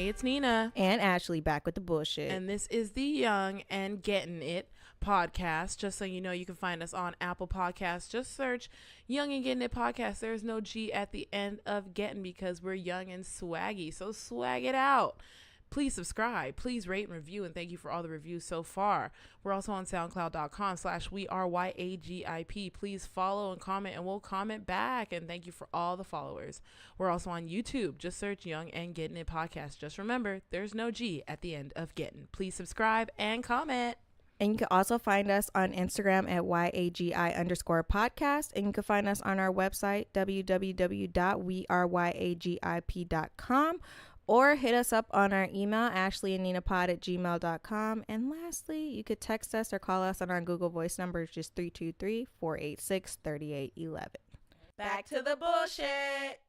Hey, it's Nina. And Ashley back with the bullshit. And this is the Young and Getting It podcast. Just so you know, you can find us on Apple Podcasts. Just search Young and Getting It podcast. There's no G at the end of getting because we're young and swaggy. So swag it out. Please subscribe. Please rate and review. And thank you for all the reviews so far. We're also on soundcloud.com/YAGI. Please follow and comment, and we'll comment back. And thank you for all the followers. We're also on YouTube. Just search Young and Getting It podcast. Just remember, there's no G at the end of getting. Please subscribe and comment. And you can also find us on Instagram at YAGI_podcast. And you can find us on our website, www.weareyagip.com. Or hit us up on our email, Ashleyandninapod@gmail.com. And lastly, you could text us or call us on our Google Voice number, just 323-486-3811. Back to the bullshit.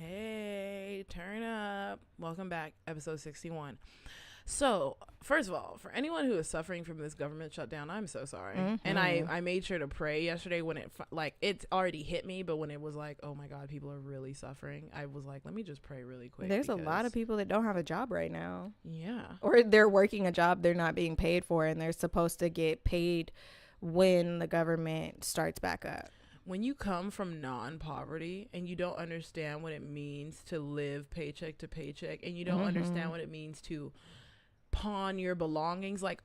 Hey, turn up. Welcome back, episode 61. So, first of all, for anyone who is suffering from this government shutdown, I'm so sorry. Mm-hmm. And I made sure to pray yesterday when it already hit me, but when it was like, oh my God, people are really suffering, I was like, let me just pray really quick. There's a lot of people that don't have a job right now. Yeah. Or they're working a job they're not being paid for, and they're supposed to get paid when the government starts back up. When you come from non-poverty and you don't understand what it means to live paycheck to paycheck, and you don't understand what it means to pawn your belongings, like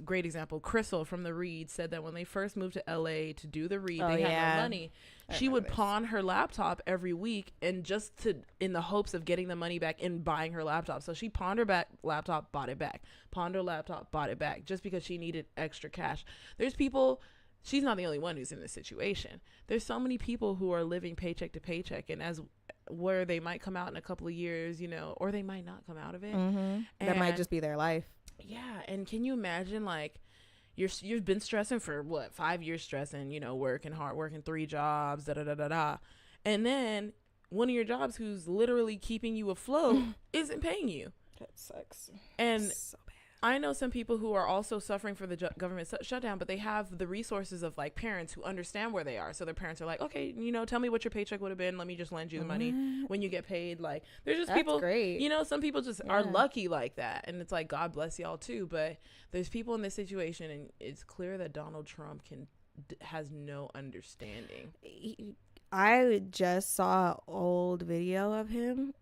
great example, Crystal from the Reed said that when they first moved to LA to do the Reed, they had no money. She would pawn her laptop every week, and just to in the hopes of getting the money back and buying her laptop. So she pawned her laptop, bought it back, pawned her laptop, bought it back, just because she needed extra cash. There's people. She's not the only one who's in this situation. There's so many people who are living paycheck to paycheck, and where they might come out in a couple of years, you know, or they might not come out of it. That might just be their life. Yeah. And can you imagine, like, you've been stressing for 5 years stressing, you know, working hard, working 3 jobs, and then one of your jobs who's literally keeping you afloat isn't paying you. That sucks. And so I know some people who are also suffering for the government shutdown, but they have the resources of like parents who understand where they are. So their parents are like, okay, you know, tell me what your paycheck would have been. Let me just lend you the money when you get paid. Like, there's just people, great. You know, some people just are lucky like that. And it's like, God bless y'all too. But there's people in this situation, and it's clear that Donald Trump has no understanding. I just saw an old video of him,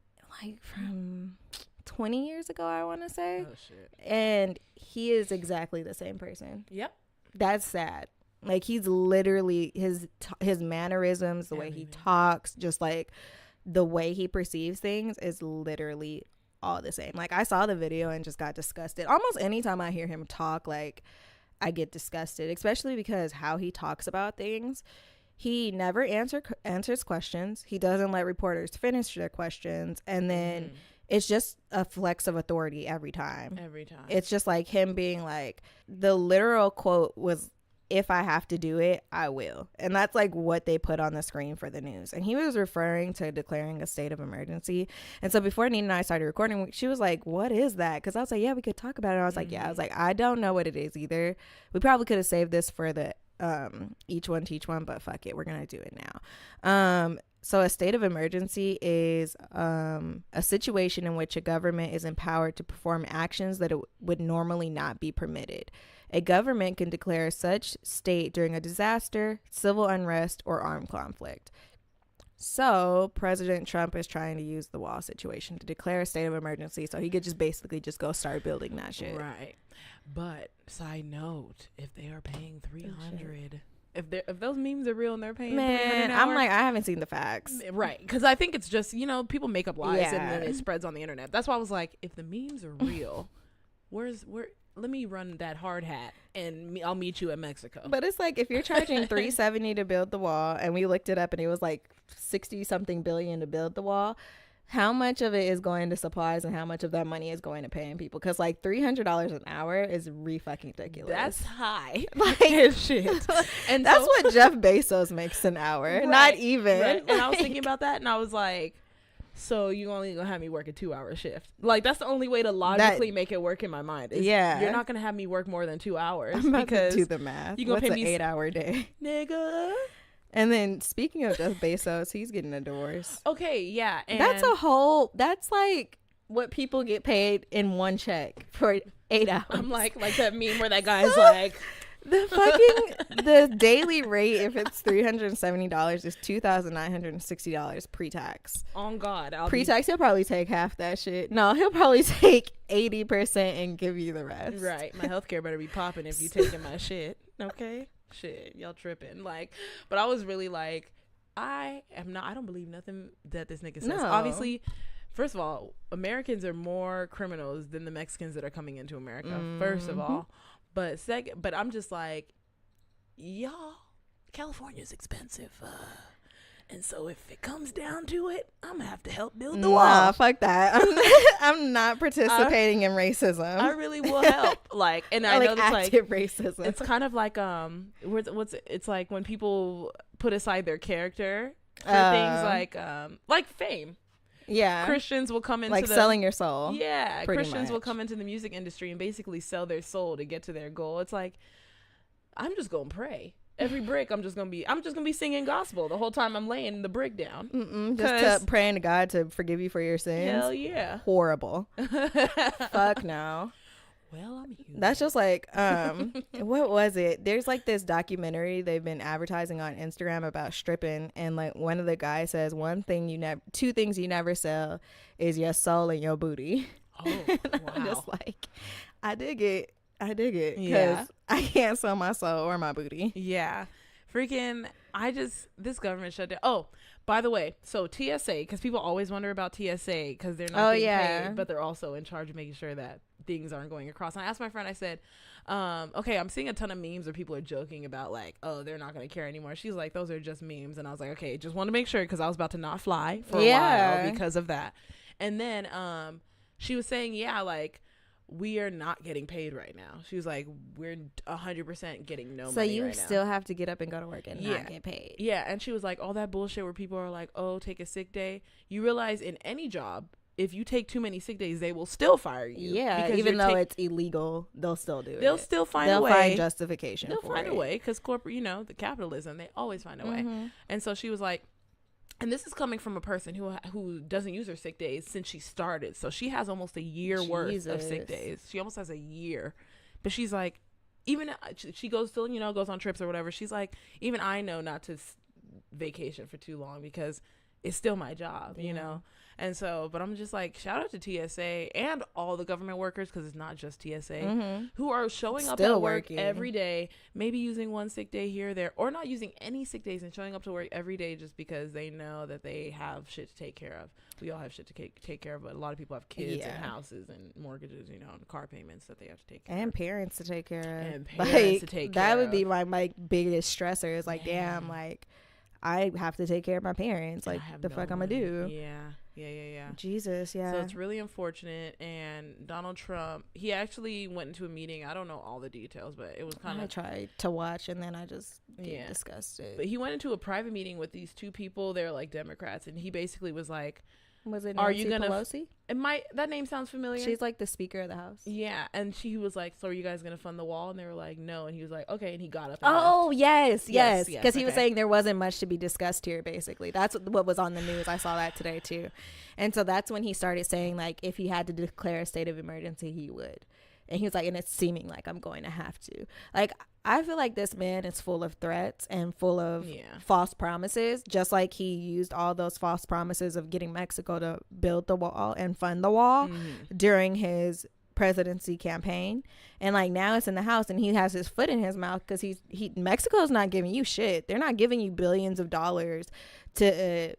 like from 20 years ago, I want to say. Oh shit. And he is exactly the same person. Yep. That's sad. Like, he's literally his mannerisms, the way he talks, just like the way he perceives things is literally all the same. Like, I saw the video and just got disgusted. Almost anytime I hear him talk, like, I get disgusted, especially because how he talks about things. He never answers questions. He doesn't let reporters finish their questions, and then it's just a flex of authority every time. It's just like him being like, the literal quote was, if I have to do it, I will. And that's like what they put on the screen for the news. And he was referring to declaring a state of emergency. And so before Nina and I started recording, she was like, what is that? Because I was like, yeah, we could talk about it. And I was like, yeah. I was like, I don't know what it is either. We probably could have saved this for the each one teach one, but fuck it, we're gonna do it now. So a state of emergency is a situation in which a government is empowered to perform actions that it would normally not be permitted. A government can declare such state during a disaster, civil unrest, or armed conflict. So President Trump is trying to use the wall situation to declare a state of emergency so he could just basically just go start building that shit. Right. But side note, if they are paying $300, if those memes are real and they're paying $300 an hour, I'm like, I haven't seen the facts. Right. Because I think it's just, you know, people make up lies and then it spreads on the internet. That's why I was like, if the memes are real, let me run that hard hat and I'll meet you at Mexico. But it's like, if you're charging $370 to build the wall, and we looked it up and it was like 60 something billion to build the wall, how much of it is going to supplies and how much of that money is going to paying people? Because like $300 an hour is fucking ridiculous. That's high. Like shit. And that's what Jeff Bezos makes an hour. Right, not even. Right. And I was thinking about that and I was like, so you only gonna have me work a 2-hour shift? Like, that's the only way to logically make it work in my mind. You're not gonna have me work more than 2 hours. I'm about to do the math. You gonna pay me 8-hour day, nigga? And then speaking of Jeff Bezos, he's getting a divorce. Okay, yeah. And that's like what people get paid in one check for 8 hours. I'm like that meme where that guy's like, the daily rate, if it's $370, is $2,960 pre-tax. On God, Pre-tax, he'll probably take half that shit. No, he'll probably take 80% and give you the rest. Right. My healthcare better be popping if you taking my shit. Okay. Shit, y'all tripping. Like, but I was really like, I don't believe nothing that this nigga says. No. Obviously, first of all, Americans are more criminals than the Mexicans that are coming into America. First of all. But but I'm just like, y'all, California's expensive. And so if it comes down to it, I'm going to have to help build the wall. Fuck that. I'm not participating in racism. I really will help. Like, and I know that's active racism. It's kind of like, it's like when people put aside their character for things like fame. Yeah. Christians will come into selling your soul. Yeah. Christians will come into the music industry and basically sell their soul to get to their goal. It's like, I'm just going to pray. Every brick, I'm just gonna be singing gospel the whole time I'm laying the brick down. Just praying to God to forgive you for your sins. Hell yeah. Horrible. Fuck no. Well, I'm human. That's just like, what was it? There's like this documentary they've been advertising on Instagram about stripping, and like one of the guys says two things you never sell is your soul and your booty. Oh, wow. I'm just like, I dig it. Because I can't sell my soul or my booty. Yeah. Freaking, this government shutdown. Oh, by the way, so TSA, because people always wonder about TSA because they're not being paid, but they're also in charge of making sure that things aren't going across. And I asked my friend, I said, okay, I'm seeing a ton of memes where people are joking about like, oh, they're not going to care anymore. She's like, those are just memes. And I was like, okay, just want to make sure because I was about to not fly for a while because of that. And then she was saying, like, we are not getting paid right now. She was like, we're 100% getting no money right now. So you still have to get up and go to work and not get paid. Yeah. And she was like, all that bullshit where people are like, oh, take a sick day. You realize in any job, if you take too many sick days, they will still fire you. Yeah. Even though it's illegal, they'll still do it. They'll still find a way. They'll find justification They'll find a way because corporate, the capitalism, they always find a way. And so she was like, and this is coming from a person who doesn't use her sick days since she started. So she has almost a year worth of sick days. She almost has a year. But she's like, even she goes on trips or whatever. She's like, even I know not to vacation for too long because it's still my job, you know? And so, but I'm just like, shout out to TSA and all the government workers, because it's not just TSA, who are showing up at work every day, maybe using one sick day here or there, or not using any sick days and showing up to work every day just because they know that they have shit to take care of. We all have shit to take care of, but a lot of people have kids and houses and mortgages, and car payments that they have to take care of. And parents to take care of. And parents to take care of. That would be my biggest stressor is like, damn, like, I have to take care of my parents. Like, the fuck I'm gonna do? Yeah. Jesus, yeah. So it's really unfortunate. And Donald Trump, he actually went into a meeting. I don't know all the details, but it was kind of. I tried to watch and then I just get disgusted. But he went into a private meeting with these two people. They're like Democrats, and he basically was like, was it Nancy Nancy Pelosi? That name sounds familiar. She's like the Speaker of the House. Yeah, and she was like, so are you guys gonna fund the wall? And they were like, no. And he was like, okay. And he got up and left. Yes, because he was saying there wasn't much to be discussed here. Basically, that's what was on the news. I saw that today too. And so that's when he started saying, like, if he had to declare a state of emergency, he would. And he was like, and it's seeming like I'm going to have to. Like, I feel like this man is full of threats and full of false promises, just like he used all those false promises of getting Mexico to build the wall and fund the wall during his presidency campaign. And like now it's in the House and he has his foot in his mouth because Mexico's not giving you shit. They're not giving you billions of dollars to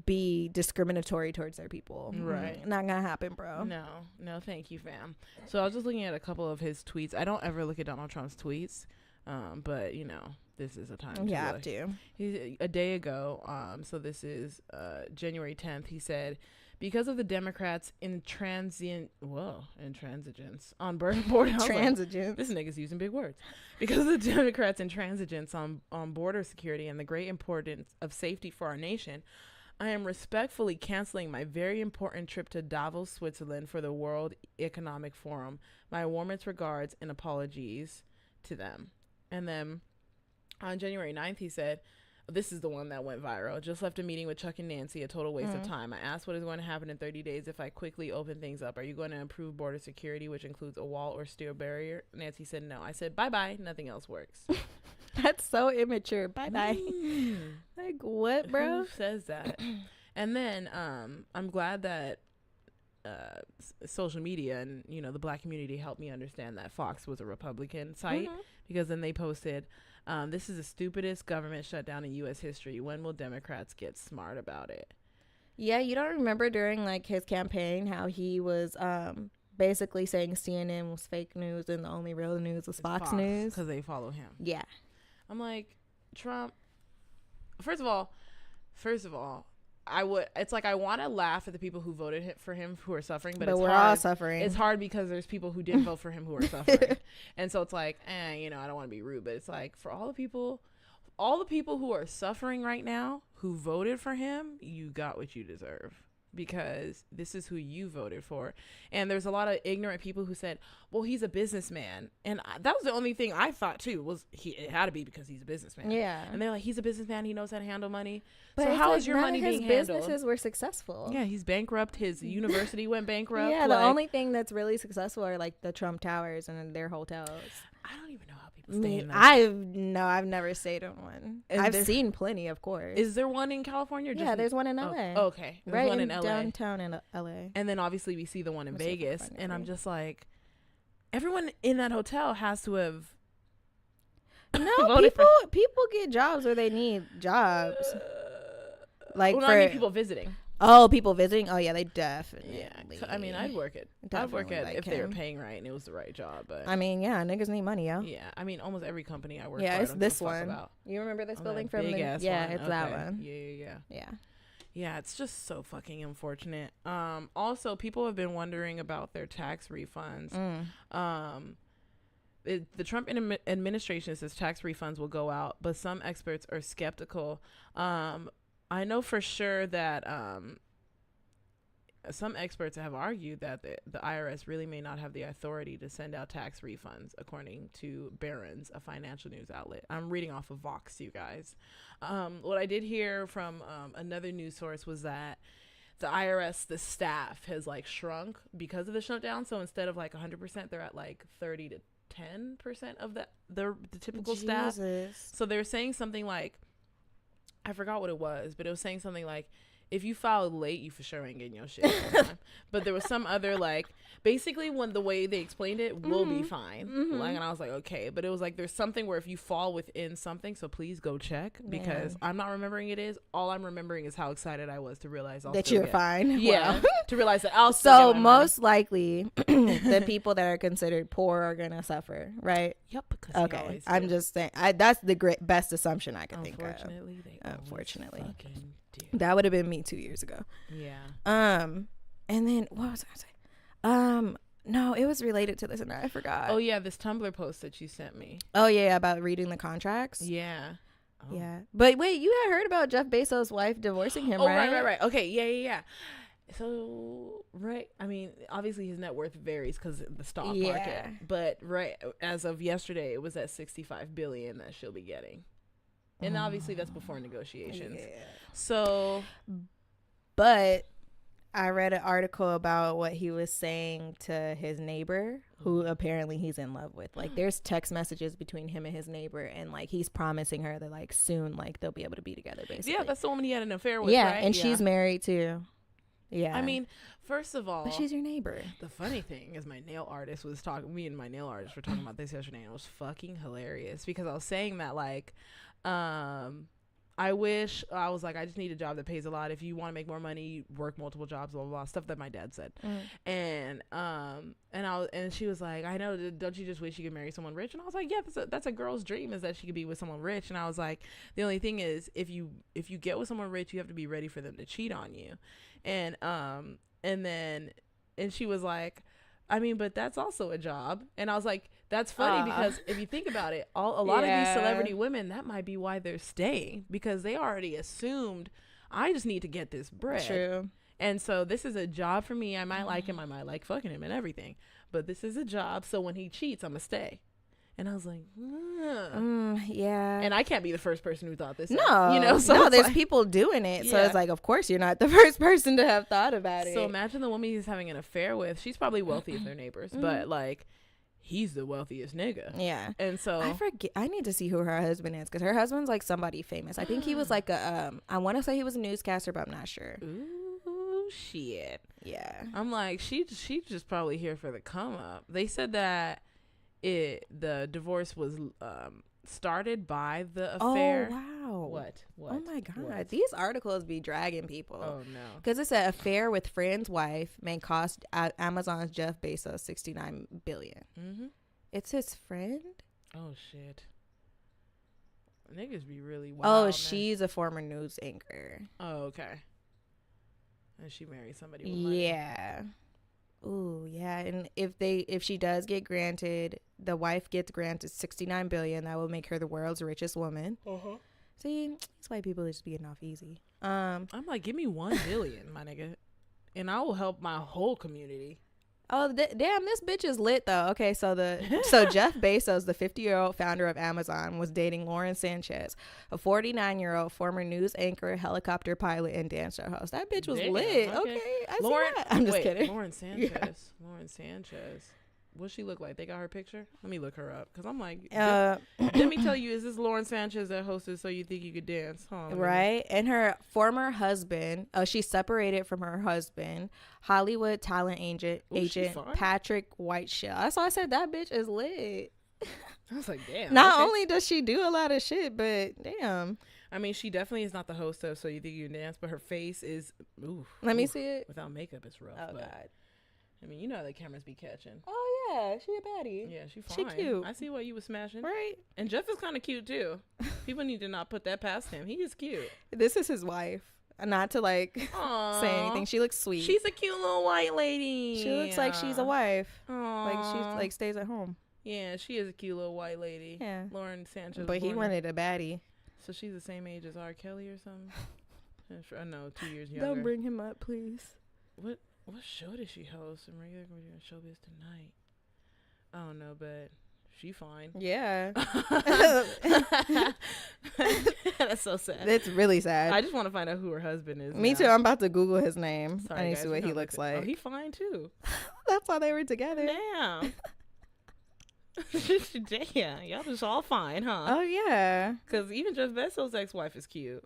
be discriminatory towards their people. Right. Not gonna happen, bro. No, thank you, fam. So I was just looking at a couple of his tweets. I don't ever look at Donald Trump's tweets, but this is a time you have to. A day ago, so this is January 10th, he said, because of the Democrats intransigence on border transigence. This nigga's using big words. Because of the Democrats' intransigence on border security and the great importance of safety for our nation, I am respectfully canceling my very important trip to Davos, Switzerland for the World Economic Forum. My warmest regards and apologies to them. And then on January 9th, he said, This is the one that went viral. Just left a meeting with Chuck and Nancy, a total waste of time. I asked what is going to happen in 30 days if I quickly open things up. Are you going to improve border security, which includes a wall or steel barrier? Nancy said no. I said, bye-bye. Nothing else works. That's so immature. Bye-bye. Like, what, bro? Who says that? And then I'm glad that social media and, you know, the black community helped me understand that Fox was a Republican site, because then they posted, this is the stupidest government shutdown in U.S. history. When will Democrats get smart about it? Yeah, you don't remember during like his campaign how he was basically saying CNN was fake news and the only real news was Fox News because they follow him. Yeah, I'm like, Trump. First of all, it's like I want to laugh at the people who voted for him who are suffering, but it's we're hard. all suffering. It's hard because there's people who didn't vote for him who are suffering. And so it's like, you know, I don't want to be rude, but it's like, for all the people who are suffering right now who voted for him, you got what you deserve, because this is who you voted for. And there's a lot of ignorant people who said, well, he's a businessman. And that was the only thing I thought too, was it had to be because he's a businessman. Yeah. And they're like, he's a businessman, he knows how to handle money. But so how is your money being handled? His businesses were successful. Yeah, he's bankrupt. His university went bankrupt. Yeah, the only thing that's really successful are like the Trump Towers and their hotels. I don't even know how people stay in those. I've never stayed in one. And I've seen plenty, of course. Is there one in California? Or yeah, there's one in LA. Oh, okay. There's one in LA. Downtown in LA. And then obviously we see the one in Vegas, and I'm just like, everyone in that hotel has to have people get jobs where they need jobs. Like, well, I mean, people visiting. Oh, people visiting. Oh yeah, they definitely. Yeah, I mean, I'd work it like if they were paying right and it was the right job. But I mean, yeah, niggas need money, yo. Yeah, I mean, almost every company I work. Yeah, for, it's this one. You remember this building from big ass yeah, one. it's that one. Yeah. It's just so fucking unfortunate. Also, people have been wondering about their tax refunds. The Trump administration says tax refunds will go out, but some experts are skeptical. I know for sure that some experts have argued that the IRS really may not have the authority to send out tax refunds, according to Barron's, a financial news outlet. I'm reading off of Vox, you guys. What I did hear from another news source was that the IRS, the staff has like shrunk because of the shutdown. So instead of like 100%, they're at like 30 to 10% of the typical staff. So they're saying something like, I forgot what it was, but it was saying something like, if you filed late, you for sure ain't getting your shit on time. But there was some other, like, basically when the way they explained it, we'll be fine. Like, and I was like, okay. But it was like, there's something where if you fall within something, so please go check, because I'm not remembering it is. All I'm remembering is how excited I was to realize that you're fine. Yeah. To realize that I'll still So most likely the people that are considered poor are going to suffer, right? Yep. Because okay. I'm just saying, that's the best assumption I could think of. Unfortunately. That would have been me 2 years ago. Yeah. And then what was I gonna say? No, it was related to this and I forgot. Oh yeah, this Tumblr post that you sent me. Oh yeah, about reading the contracts. Yeah. Oh. Yeah. But wait, you had heard about Jeff Bezos' wife divorcing him, right? Right. Okay, yeah. So, right, I mean, obviously his net worth varies because of the stock market. But right, as of yesterday, it was at $65 billion that she'll be getting. And obviously that's before negotiations. Yeah. So, but I read an article about what he was saying to his neighbor, who apparently he's in love with. Like, there's text messages between him and his neighbor, and like he's promising her that like soon, like they'll be able to be together. Basically, yeah, that's the woman he had an affair with. Yeah, right? and she's married too. Yeah, I mean, first of all, but she's your neighbor. The funny thing is, me and my nail artist were talking about this yesterday, and it was fucking hilarious because I was saying that like, I wish I was like, I just need a job that pays a lot. If you want to make more money, work multiple jobs, blah, blah, blah, stuff that my dad said. And she was like, I know, don't you just wish you could marry someone rich? And I was like, yeah, that's a girl's dream, is that she could be with someone rich. And I was like, the only thing is, if you get with someone rich, you have to be ready for them to cheat on you. And she was like, I mean, but that's also a job. And I was like, that's funny because if you think about it, a lot of these celebrity women, that might be why they're staying, because they already assumed, I just need to get this bread. True. And so this is a job for me. I might like him. I might like fucking him and everything. But this is a job. So when he cheats, I'm going to stay. And I was like, yeah. And I can't be the first person who thought this. No, you know, so no, there's like, people doing it. So it's like, of course, you're not the first person to have thought about it. So imagine the woman he's having an affair with. She's probably wealthy as their neighbors, but like, he's the wealthiest nigga. Yeah. And so I forget. I need to see who her husband is, because her husband's like somebody famous. I think he was like a. I want to say he was a newscaster, but I'm not sure. Ooh, shit. Yeah. I'm like, she's just probably here for the come up. They said that the divorce was started by the affair. Oh wow. What? Oh my god. What? These articles be dragging people. Oh no. Because it's an affair with friend's wife may cost Amazon's Jeff Bezos $69 billion. Mm-hmm. It's his friend. Oh shit. Niggas be really wild. Oh, man. she's a former news anchor. Oh, okay. And she married somebody with money. Yeah. Ooh, yeah. And if she does get granted, the wife gets granted $69 billion. That will make her the world's richest woman. Uh-huh. See, these white people just be getting off easy. I'm like, give me $1 billion, my nigga, and I will help my whole community. Oh, damn, this bitch is lit though. Okay, so Jeff Bezos, the 50-year-old founder of Amazon, was dating Lauren Sanchez, a 49-year-old former news anchor, helicopter pilot, and dance show host. That bitch was lit. Okay, I see that. I'm just kidding. Lauren Sanchez. Yeah. Lauren Sanchez. What's she look like? They got her picture? Let me look her up, because I'm like, let me tell you, is this Lauren Sanchez that hosted So You Think You Could Dance? Huh, right? And her former husband, she's separated from her husband, Hollywood talent agent Patrick Whiteshell. That's why I said that bitch is lit. I was like, damn. Not only does she do a lot of shit, but damn. I mean, she definitely is not the host of So You Think You Can Dance, but her face is, Let me see it. Without makeup, it's rough. Oh, God. I mean, you know how the cameras be catching. Oh, yeah. She a baddie. Yeah, she fine. She cute. I see what you was smashing. Right. And Jeff is kind of cute, too. People need to not put that past him. He is cute. This is his wife. Not to, like, say anything. She looks sweet. She's a cute little white lady. She looks like she's a wife. Aww. Like, she, like, stays at home. Yeah, she is a cute little white lady. Yeah. Lauren Sanchez. But he wanted a baddie. So she's the same age as R. Kelly or something? I know, 2 years younger. Don't bring him up, please. What show did she host in regular Showbiz Tonight? I don't know, but she fine. Yeah. That's so sad. It's really sad. I just want to find out who her husband is. Me too. I'm about to Google his name. Sorry, I need to guys, see what he looks like. Oh, he fine too. That's why they were together. Damn. Damn, y'all just all fine, huh? Oh yeah. Because even Jeff Bezos' ex-wife is cute.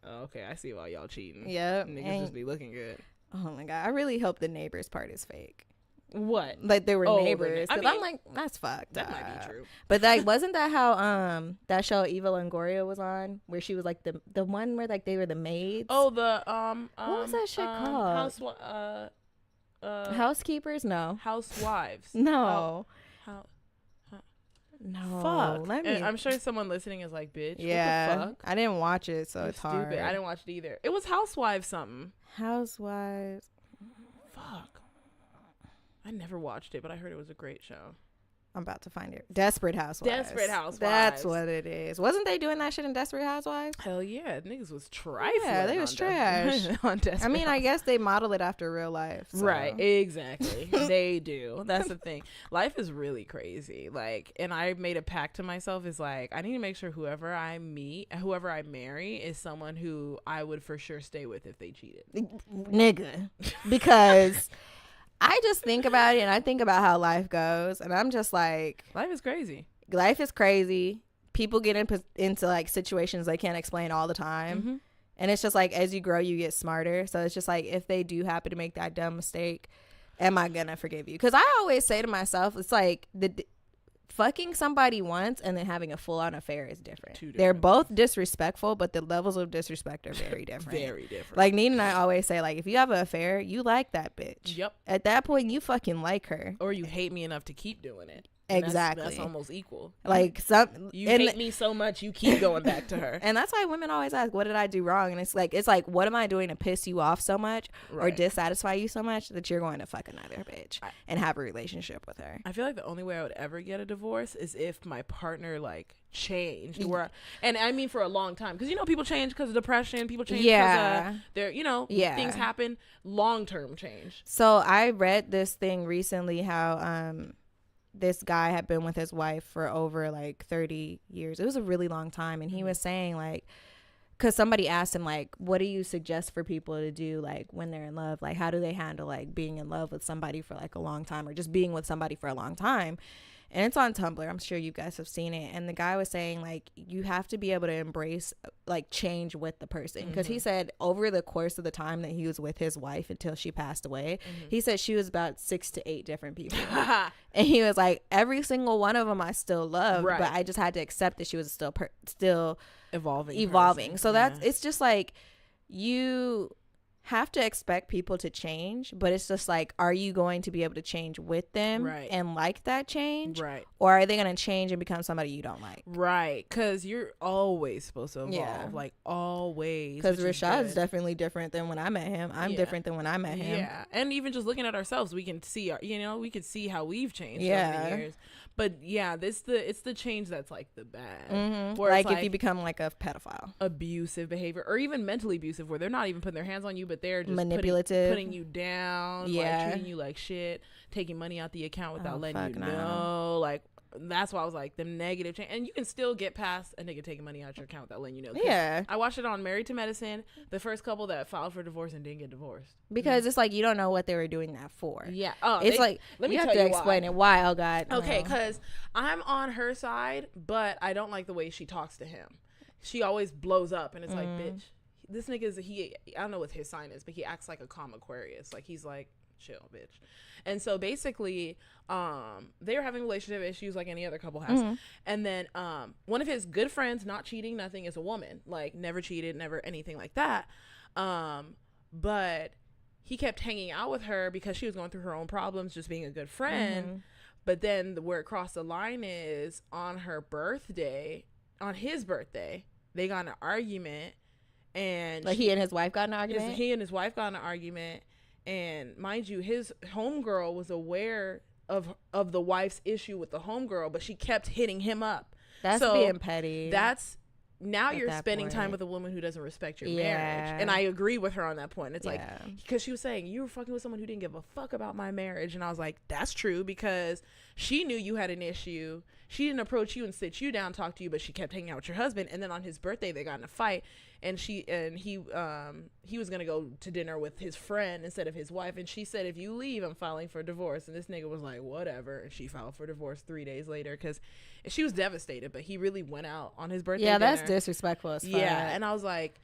Oh, okay, I see why y'all cheating. Yep. Niggas just be looking good. Oh my god, I really hope the neighbors part is fake. What? Like they were neighbors. Because I'm like, that's fucked. That might be true. But like, wasn't that how that show Eva Longoria was on, where she was like the one where like they were the maids? Oh, the what was that shit called? Housekeepers? No. Housewives. No. No. Fuck. I'm sure someone listening is like, bitch. Yeah. What the fuck? I didn't watch it, so it's stupid. hard. I didn't watch it either. It was Housewives something. Housewives. Fuck. I never watched it, but I heard it was a great show. I'm about to find it. Desperate Housewives. Desperate Housewives. That's what it is. Wasn't they doing that shit in Desperate Housewives? Hell yeah. Niggas was trifling. Yeah, they was trash. On Desperate I mean, I guess they model it after real life. So. Right. Exactly. They do. That's the thing. Life is really crazy. Like, and I made a pact to myself is like, I need to make sure whoever I marry is someone who I would for sure stay with if they cheated. Nigga. Because... I just think about it and I think about how life goes and I'm just like, life is crazy. Life is crazy. People get into like situations they can't explain all the time. Mm-hmm. And it's just like, as you grow, you get smarter. So it's just like, if they do happen to make that dumb mistake, am I gonna forgive you? Because I always say to myself, it's like fucking somebody once and then having a full-on affair is different. They're both disrespectful, but the levels of disrespect are very different. Very different. Like Nina and I always say, like, if you have an affair, you like that bitch. Yep. At that point, you fucking like her. Or you hate me enough to keep doing it. Exactly. That's almost equal. Like you hate me so much, you keep going back to her. And that's why women always ask, what did I do wrong? And it's like, what am I doing to piss you off so much or dissatisfy you so much that you're going to fuck another bitch and have a relationship with her? I feel like the only way I would ever get a divorce is if my partner like changed, and I mean for a long time, because people change because of depression, people change because they're things happen. Long-term change. So I read this thing recently how this guy had been with his wife for over like 30 years. It was a really long time. And he was saying like, because somebody asked him like, what do you suggest for people to do like when they're in love? Like, how do they handle like being in love with somebody for like a long time, or just being with somebody for a long time? And it's on Tumblr. I'm sure you guys have seen it. And the guy was saying, like, you have to be able to embrace, like, change with the person. Because he said over the course of the time that he was with his wife until she passed away, he said she was about 6 to 8 different people. And he was like, every single one of them I still love, but I just had to accept that she was still evolving. Person. So it's just like, you have to expect people to change, but it's just like, are you going to be able to change with them and like that change, or are they going to change and become somebody you don't like? Because you're always supposed to evolve, like always. Because Rashad's definitely different than when I met him. I'm different than when I met him. And even just looking at ourselves, we can see we can see how we've changed over the years. But it's the change that's like the bad. Where like if you become like a pedophile, abusive behavior, or even mentally abusive, where they're not even putting their hands on you, but they're just manipulative, putting you down, like treating you like shit, taking money out the account without letting you know. Like, that's why I was like, the negative change. And you can still get past a nigga taking money out your account without letting you know. I watched it on Married to Medicine, the first couple that filed for divorce and didn't get divorced. Because it's like, you don't know what they were doing that for. It's like, let me you have to explain it. Why? Oh, God. Okay, because I'm on her side, but I don't like the way she talks to him. She always blows up, and it's like, bitch, this nigga's, I don't know what his sign is, but he acts like a calm Aquarius. Like, he's like, chill, bitch. And so basically they were having relationship issues like any other couple has. And then one of his good friends, not cheating, nothing, is a woman, like never cheated, never anything like that, but he kept hanging out with her because she was going through her own problems, just being a good friend. But then where it crossed the line is on his birthday they got in an argument, and like he and his wife got in an argument. And mind you, his homegirl was aware of the wife's issue with the homegirl, but she kept hitting him up. That's being petty. That's, now you're spending time with a woman who doesn't respect your marriage. And I agree with her on that point. It's like, because she was saying, you were fucking with someone who didn't give a fuck about my marriage. And I was like, that's true, because she knew you had an issue. She didn't approach you and sit you down, talk to you, but she kept hanging out with your husband. And then on his birthday, they got in a fight. And he was gonna go to dinner with his friend instead of his wife, and she said, if you leave, I'm filing for divorce. And this nigga was like, whatever, and she filed for divorce 3 days later, because she was devastated, but he really went out on his birthday dinner. That's disrespectful as fuck. And I was like,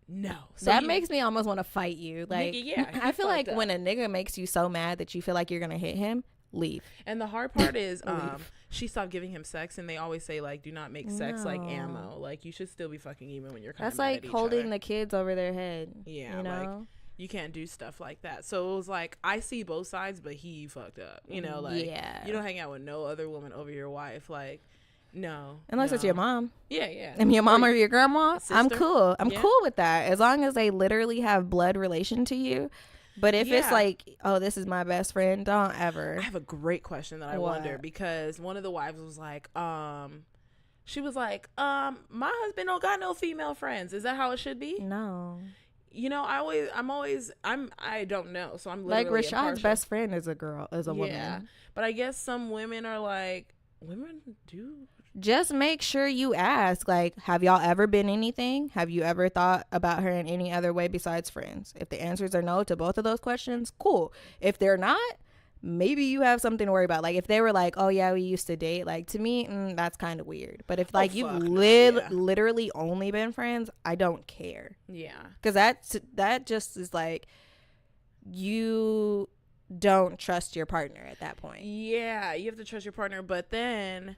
no. So that makes me almost want to fight you. Like, I feel like when a nigga makes you so mad that you feel like you're gonna hit him, leave. And the hard part is she stopped giving him sex, and they always say, like, do not make sex like ammo. Like, you should still be fucking even when you're kind of mad at each holding other. The kids over their head. You know, like, you can't do stuff like that. So it was like, I see both sides, but he fucked up, you know, like, you don't hang out with no other woman over your wife. Like, no, unless it's your mom. And your mom or your grandma, I'm cool with that, as long as they literally have blood relation to you. But if it's like, oh, this is my best friend, don't ever. I have a great question that I wonder, because one of the wives was like, she was like, my husband don't got no female friends. Is that how it should be? No. You know, I don't know. So I'm like, literally Rashad's impartial. best friend is a woman. Yeah. But I guess some women are like, women do. Just make sure you ask, like, have y'all ever been anything? Have you ever thought about her in any other way besides friends? If the answers are no to both of those questions, cool. If they're not, maybe you have something to worry about. Like, if they were like, oh yeah, we used to date, like, to me, that's kind of weird. But if like you've literally only been friends, I don't care. Because that just is like, you don't trust your partner at that point. You have to trust your partner. But then,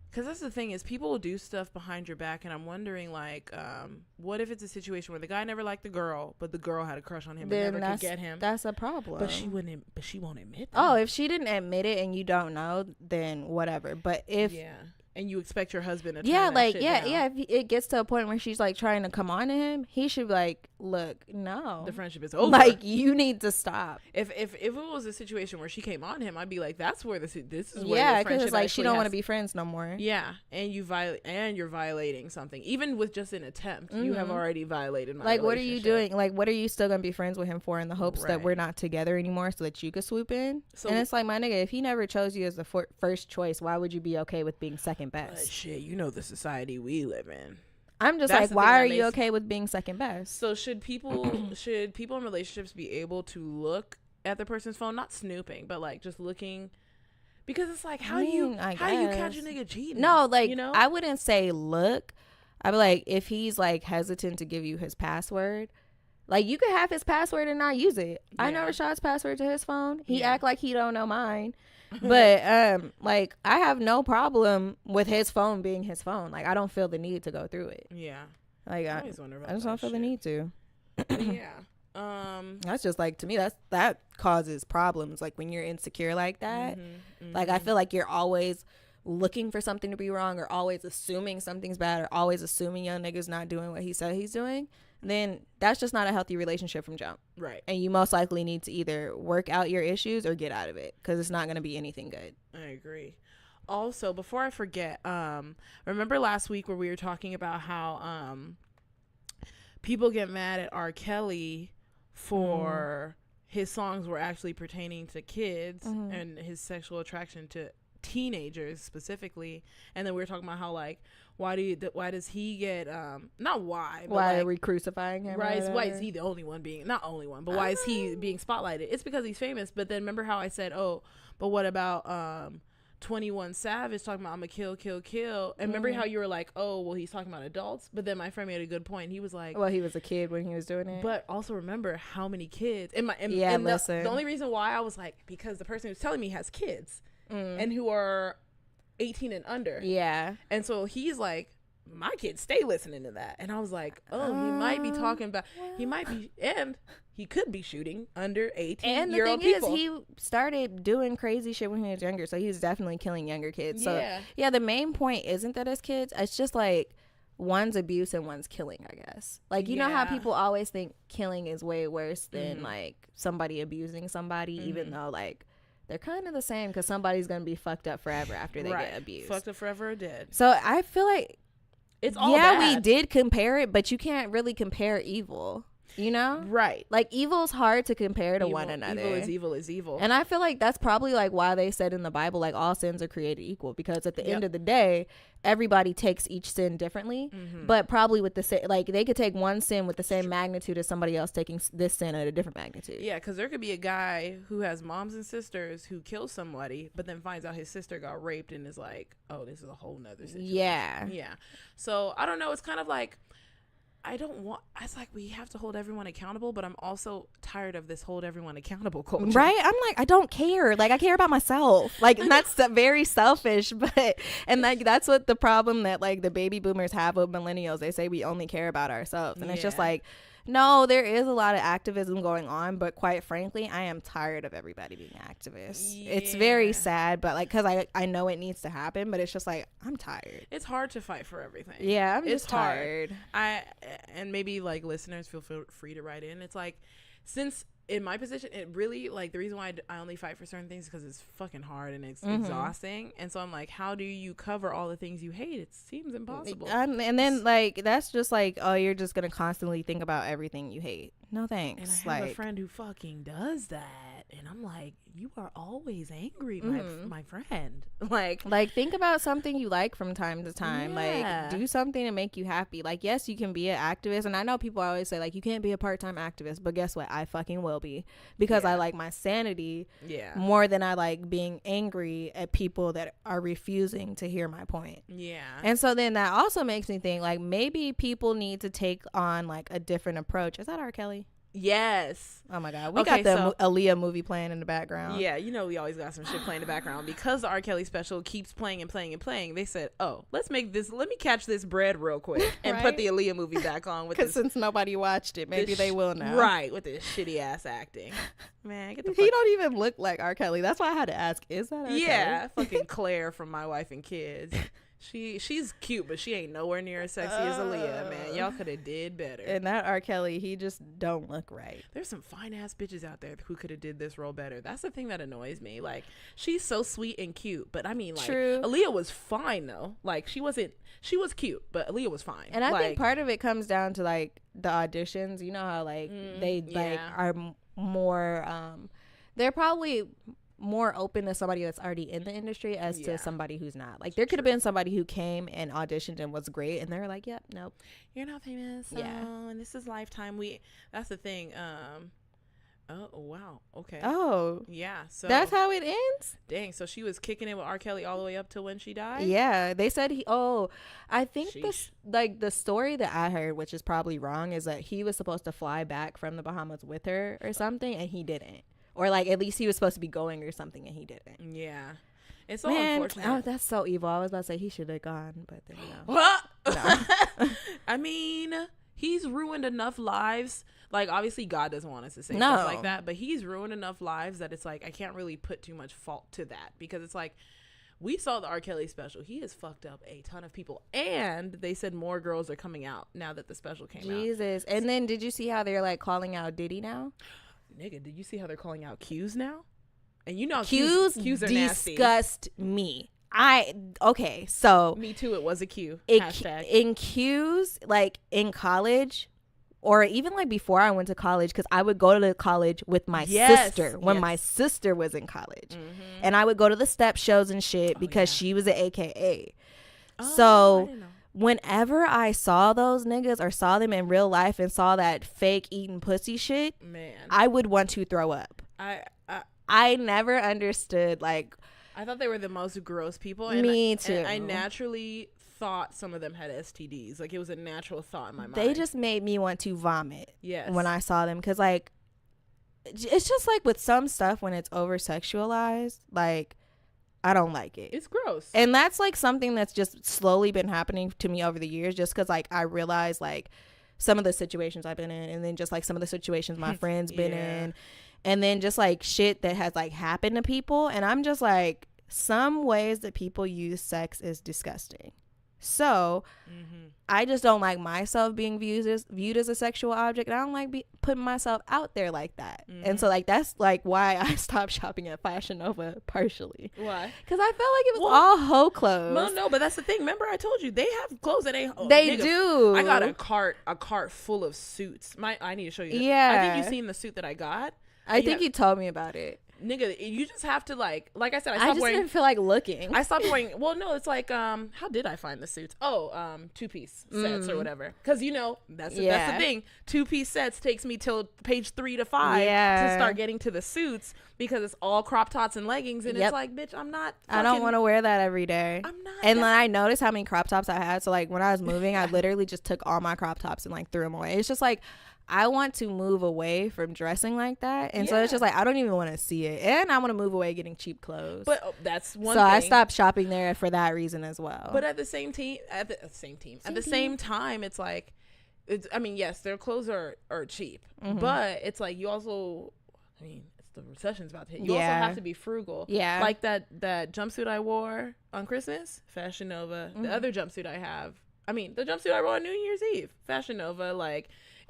because that's the thing, is people will do stuff behind your back, and I'm wondering, like, what if it's a situation where the guy never liked the girl, but the girl had a crush on him and never could get him? That's a problem. But she won't admit that. Oh, if she didn't admit it and you don't know, then whatever. But if and you expect your husband to yeah, turn like that shit down. if it gets to a point where she's like trying to come on to him, he should be like, look, no, the friendship is over. Like, you need to stop. If it was a situation where she came on him, I'd be like, that's where this is where yeah, because it's like she don't want to be friends no more. Yeah, and you're violating something, even with just an attempt. You have already violated my like, what are you relationship. doing? Like, what are you still gonna be friends with him for in the hopes that we're not together anymore so that you could swoop in? So, and it's like, my nigga, if he never chose you as the first choice, why would you be okay with being second best? Shit, you know the society we live in. I'm just like, why are you okay with being second best? So should people in relationships be able to look at the person's phone, not snooping, but like just looking? Because it's like, how do you catch a nigga cheating? No, like, I wouldn't say look. I'd be like, if he's like hesitant to give you his password, like, you could have his password and not use it. Yeah. I know Rashad's password to his phone. He act like he don't know mine. But like, I have no problem with his phone being his phone. Like, I don't feel the need to go through it. Yeah. Like, I just don't feel the need to. Yeah. That's just like, to me, that causes problems. Like, when you're insecure like that, like, I feel like you're always looking for something to be wrong, or always assuming something's bad, or always assuming young nigga's not doing what he said he's doing. Then that's just not a healthy relationship from jump. Right. And you most likely need to either work out your issues or get out of it, because it's not going to be anything good. I agree. Also, before I forget, remember last week where we were talking about how people get mad at R. Kelly for his songs were actually pertaining to kids and his sexual attraction to teenagers specifically, and then we were talking about how, like, why does he get not why but why like, are we crucifying him? Why is he the only one being, not only one, but why is he being spotlighted? It's because he's famous. But then remember how I said, oh, but what about 21 Savage talking about I'm a kill, and remember how you were like, oh, well, he's talking about adults. But then my friend made a good point. He was like, well, he was a kid when he was doing it. But also remember how many kids listen, the only reason why I was like, because the person who's telling me has kids and who are 18 and under. Yeah. And so he's like, my kids stay listening to that. And I was like, oh, he might be talking about, he might be, and he could be shooting under 18-year-old people. And the thing is, he started doing crazy shit when he was younger. So he's definitely killing younger kids. So yeah, the main point isn't that it's kids. It's just like, one's abuse and one's killing, I guess. Like, you know how people always think killing is way worse than like somebody abusing somebody, even though like they're kind of the same, because somebody's gonna be fucked up forever after they get abused. Fucked up forever or dead. So I feel like it's all bad. We did compare it, but you can't really compare evil. You know? Right. Like, evil's hard to compare to one another. Evil is evil. And I feel like that's probably like why they said in the Bible, like, all sins are created equal, because at the end of the day, everybody takes each sin differently, but probably with the same, like, they could take one sin with the same magnitude as somebody else taking this sin at a different magnitude. Yeah, because there could be a guy who has moms and sisters who kills somebody, but then finds out his sister got raped and is like, oh, this is a whole nother situation. Yeah. So I don't know. It's kind of like, it's like we have to hold everyone accountable, but I'm also tired of this hold everyone accountable culture. Right? I'm like, I don't care. Like, I care about myself. Like, and that's very selfish, and like, that's what the problem that like the baby boomers have with millennials. They say we only care about ourselves. And it's just like, no, there is a lot of activism going on, but quite frankly, I am tired of everybody being activists. Yeah. It's very sad, but like, because I know it needs to happen, but it's just like, I'm tired. It's hard to fight for everything. Yeah, I'm just tired. And maybe like listeners feel free to write in. It's like, since in my position, it really, like, the reason why I only fight for certain things is because it's fucking hard and it's exhausting. And so I'm like, how do you cover all the things you hate? It seems impossible. And then like, that's just like, oh, you're just gonna constantly think about everything you hate. No thanks. And I have a friend who fucking does that, and I'm like, you are always angry, my friend. Like think about something you like from time to time. Like, do something to make you happy. Like, yes, you can be an activist, and I know people always say like, you can't be a part-time activist, but guess what? I fucking will be, because I like my sanity more than I like being angry at people that are refusing to hear my point. And so then that also makes me think, like, maybe people need to take on like a different approach. Is that R. Kelly? Yes. Oh my God. We got the Aaliyah movie playing in the background. Yeah, you know, we always got some shit playing in the background, because the R. Kelly special keeps playing and playing and playing. They said, oh, let me catch this bread real quick and put the Aaliyah movie back on, because since nobody watched it, maybe they will now. Right, with this shitty ass acting. Man, get the fuck. He don't even look like R. Kelly. That's why I had to ask, is that R. Kelly? Fucking Claire from My Wife and Kids. She's cute, but she ain't nowhere near as sexy as Aaliyah, man. Y'all could have did better. And that R. Kelly, he just don't look right. There's some fine ass bitches out there who could have did this role better. That's the thing that annoys me. Like, she's so sweet and cute, but I mean, like, True. Aaliyah was fine though. Like, she was cute, but Aaliyah was fine. And I think part of it comes down to like the auditions. You know how like they like are more they're probably more open to somebody that's already in the industry as to somebody who's not. Like, there could have been somebody who came and auditioned and was great, and they're like, yep, nope, you're not famous. And this is Lifetime. That's the thing. Oh wow, okay. Oh yeah, so that's how it ends. Dang, so she was kicking it with R. Kelly all the way up to when she died. Yeah, they said I think the story that I heard, which is probably wrong, is that he was supposed to fly back from the Bahamas with her or something, and he didn't. Or, like, at least he was supposed to be going or something, and he didn't. Yeah. It's so unfortunate. Oh, that's so evil. I was about to say he should have gone, but then no. What? No. I mean, he's ruined enough lives. Like, obviously, God doesn't want us to say stuff like that, but he's ruined enough lives that it's like, I can't really put too much fault to that. Because it's like, we saw the R. Kelly special. He has fucked up a ton of people. And they said more girls are coming out now that the special came out. Jesus. And then did you see how they're, like, calling out Diddy now? Nigga, did you see how they're calling out Q's now? And you know Q's are disgust nasty. Me. Okay, so me too, it was a Q. Hashtag. In Q's, like in college, or even like before I went to college, because I would go to college with my sister when my sister was in college. And I would go to the step shows and shit because she was an AKA. So whenever I saw those niggas or saw them in real life and saw that fake eating pussy shit, man, I would want to throw up. I never understood, like, I thought they were the most gross people. And me too. And I naturally thought some of them had STDs. Like, it was a natural thought in my mind. They just made me want to vomit. Yes. When I saw them, because like, it's just like with some stuff when it's over sexualized, like, I don't like it. It's gross. And that's like something that's just slowly been happening to me over the years, just because like I realized like some of the situations I've been in, and then just like some of the situations my friends been in, and then just like shit that has like happened to people. And I'm just like, some ways that people use sex is disgusting. So I just don't like myself being viewed as a sexual object. And I don't like putting myself out there like that. And so like that's like why I stopped shopping at Fashion Nova partially. Why? Because I felt like it was all hoe clothes. Well, no, but that's the thing. Remember I told you they have clothes that ain't. They do. I got a cart full of suits. I need to show you that. Yeah. I think you've seen the suit that I got. I think you told me about it. Nigga, you just have to like I said, I just didn't feel like looking. I stopped wearing. Well, no, it's like how did I find the suits? Oh, 2-piece sets or whatever. Because you know that's the thing. 2-piece sets takes me till page 3 to 5 to start getting to the suits, because it's all crop tops and leggings, and it's like, bitch, I'm not. I don't want to wear that every day. I'm not. And then I noticed how many crop tops I had. So like when I was moving, I literally just took all my crop tops and like threw them away. It's just like, I want to move away from dressing like that. And so it's just like, I don't even want to see it. And I want to move away getting cheap clothes. But that's one thing. So I stopped shopping there for that reason as well. But at the same time, it's like, I mean, yes, their clothes are cheap. But it's like, you also, I mean, it's the recession's about to hit. You also have to be frugal. Yeah. Like that jumpsuit I wore on Christmas, Fashion Nova. The other jumpsuit I have, the jumpsuit I wore on New Year's Eve, Fashion Nova, like,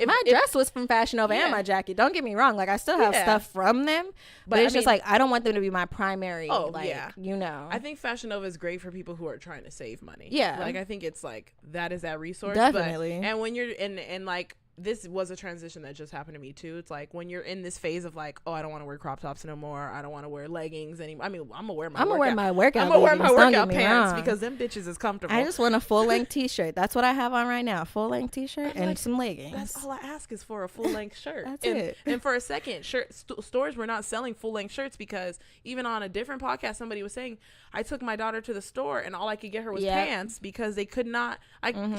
my dress was from Fashion Nova and my jacket. Don't get me wrong. Like, I still have stuff from them. But it's just like, I don't want them to be my primary. You know. I think Fashion Nova is great for people who are trying to save money. Yeah. Like, I think it's like, that is that resource. Definitely. And when you're and like, this was a transition that just happened to me too. It's like, when you're in this phase of like, oh, I don't want to wear crop tops no more. I don't want to wear leggings anymore. I mean, I'm gonna wear my workout pants because them bitches is comfortable. I just want a full length t-shirt. That's what I have on right now. Full length t-shirt and some leggings. That's all I ask is for a full length shirt. That's it. And for a second, stores were not selling full length shirts, because even on a different podcast, somebody was saying, I took my daughter to the store and all I could get her was pants, because they could not.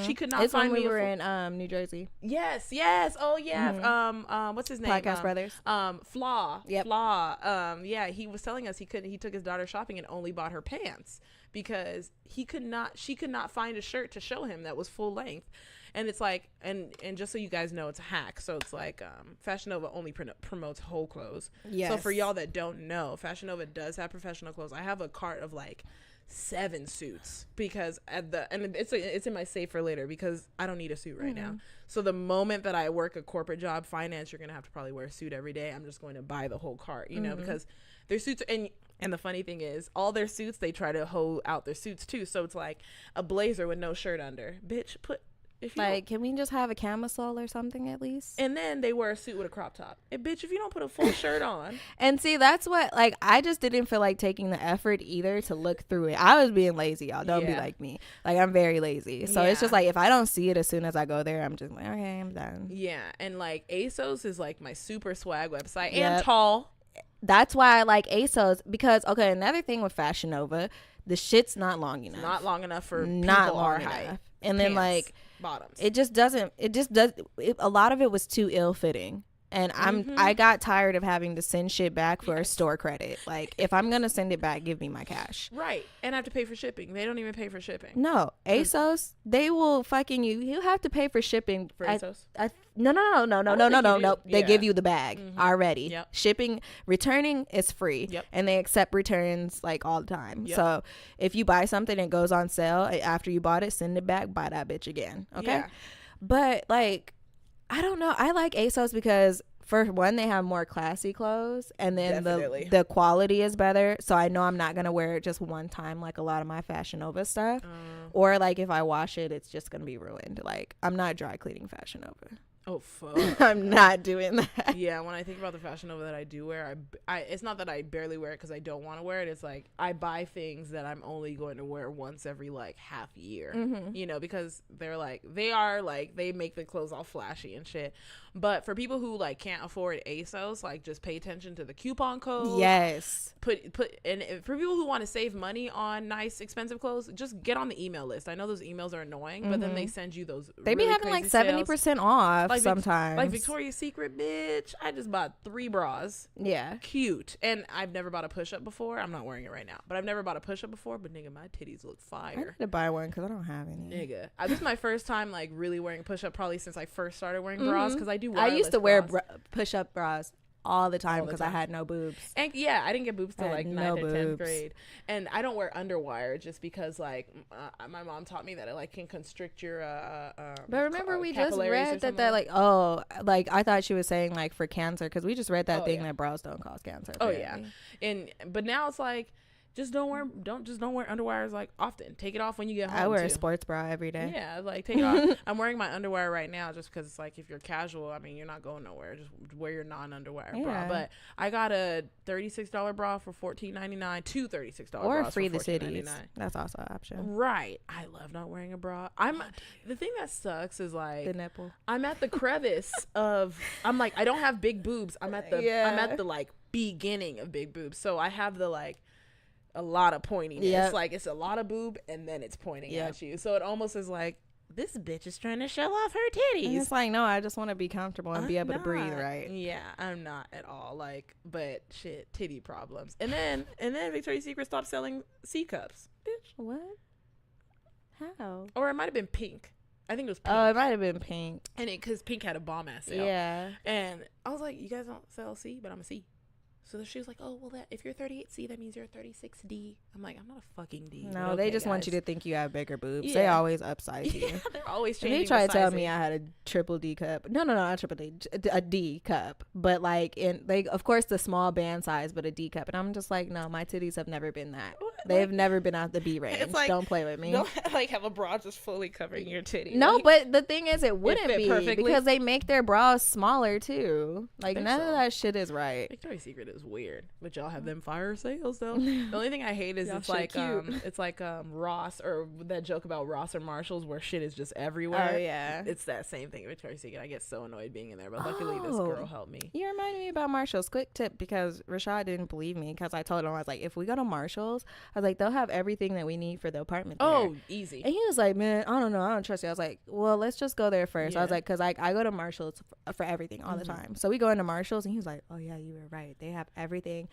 She could not find me. When we were in New Jersey. Yes. Oh yeah. What's his name? Podcast Brothers. Flaw. Yep. Flaw. Yeah. He was telling us he took his daughter shopping and only bought her pants because she could not find a shirt to show him that was full length. And it's like, and just so you guys know, it's a hack. So it's like, Fashion Nova only promotes whole clothes. Yes. So for y'all that don't know, Fashion Nova does have professional clothes. I have a cart of like 7 suits because and it's in my safe for later because I don't need a suit right now. So the moment that I work a corporate job, finance, you're gonna have to probably wear a suit every day. I'm just going to buy the whole cart, you know, because their suits and the funny thing is all their suits, they try to hold out their suits too. So it's like a blazer with no shirt under. Bitch, can we just have a camisole or something at least? And then they wear a suit with a crop top. And bitch, if you don't put a full shirt on. And see, that's what, like, I just didn't feel like taking the effort either to look through it. I was being lazy, y'all. Don't be like me. Like, I'm very lazy. So it's just like, if I don't see it as soon as I go there, I'm just like, okay, I'm done. Yeah. And like ASOS is like my super swag website and tall. That's why I like ASOS because, okay, another thing with Fashion Nova, the shit's not long enough. It's not long enough for people our height. And then like bottoms. A lot of it was too ill fitting. And I got tired of having to send shit back for a store credit. Like, if I'm going to send it back, give me my cash. Right. And I have to pay for shipping. They don't even pay for shipping. No. ASOS, they will fucking you have to pay for shipping. For ASOS? No. They give you the bag already. Yep. Shipping, returning is free. Yep. And they accept returns like all the time. Yep. So if you buy something and it goes on sale, after you bought it, send it back, buy that bitch again. Okay? Yeah. But like, I don't know. I like ASOS because, for one, they have more classy clothes, and then the quality is better. So I know I'm not going to wear it just one time like a lot of my Fashion Nova stuff. Or like if I wash it, it's just going to be ruined. Like, I'm not dry cleaning Fashion Nova. Oh, fuck. I'm not doing that. Yeah, when I think about the Fashion Nova that I do wear, I it's not that I barely wear it because I don't want to wear it. It's like I buy things that I'm only going to wear once every like half year, you know, because they make the clothes all flashy and shit. But for people who like can't afford ASOS, like just pay attention to the coupon code. Yes. And for people who want to save money on nice expensive clothes, just get on the email list. I know those emails are annoying, but then they send you those. They be having like 70% off sometimes. Like Victoria's Secret, bitch. I just bought 3 bras. Yeah. Cute. And I've never bought a push-up before. I'm not wearing it right now, but I've never bought a push-up before. But nigga, my titties look fire. I need to buy one because I don't have any. Nigga, this is my first time like really wearing a push-up probably since I first started wearing bras because I do. I used to wear push-up bras all the time because I had no boobs. And yeah, I didn't get boobs till like 9th or 10th grade. And I don't wear underwire just because like my mom taught me that it like can constrict your but remember we just read that like I thought she was saying like for cancer because we just read that that bras don't cause cancer. Apparently. But now it's like just don't wear underwires like often. Take it off when you get home. I wear a sports bra every day. Yeah, like take it off. I'm wearing my underwear right now just because it's like if you're casual, I mean you're not going nowhere. Just wear your non-underwire bra. But I got a $36 bra for $14.99. 2 $36 bras or free for the cities. That's also an option. Right. I love not wearing a bra. The thing that sucks is like the nipple. I'm at the crevice of. I'm like I don't have big boobs. I'm at the like beginning of big boobs. So I have the like. A lot of pointiness. Yep. Like it's a lot of boob and then it's pointing at you. So it almost is like this bitch is trying to show off her titties. And it's like, no, I just want to be comfortable and be able to breathe right. Yeah, I'm not at all. Like, but shit, titty problems. And then Victoria's Secret stopped selling C cups. Bitch. What? How? Or it might have been pink. I think it was pink. Oh, it might have been pink. And because pink had a bomb ass sale. Yeah. And I was like, you guys don't sell C, but I'm a C. So she was like, oh, well, if you're 38C, that means you're a 36D. I'm like, I'm not a fucking D. No, they just want you to think you have bigger boobs. Yeah. They always upsize you. Yeah, they're always changing. They try to tell me I had a triple D cup. No, not triple D, a D cup. But like, of course, the small band size, but a D cup. And I'm just like, no, my titties have never been that. They've never been out the B range. It's like, don't play with me. Don't like have a bra just fully covering your titty. No, like, but the thing is, it wouldn't be perfectly. Because they make their bras smaller too. Like none of that shit is right. Victoria's Secret is weird, but y'all have them fire sales though. The only thing I hate is it's like Ross or that joke about Ross or Marshalls where shit is just everywhere. Oh yeah, it's that same thing. Victoria's Secret. I get so annoyed being in there, but luckily this girl helped me. You reminded me about Marshalls. Quick tip, because Rashad didn't believe me because I told him I was like, if we go to Marshalls, I was like, they'll have everything that we need for the apartment there. Oh, easy. And he was like, man, I don't know, I don't trust you. I was like, well, let's just go there first. I was like, because I go to Marshalls for everything all the time. So we go into Marshalls and he was like, oh yeah, you were right. They have everything.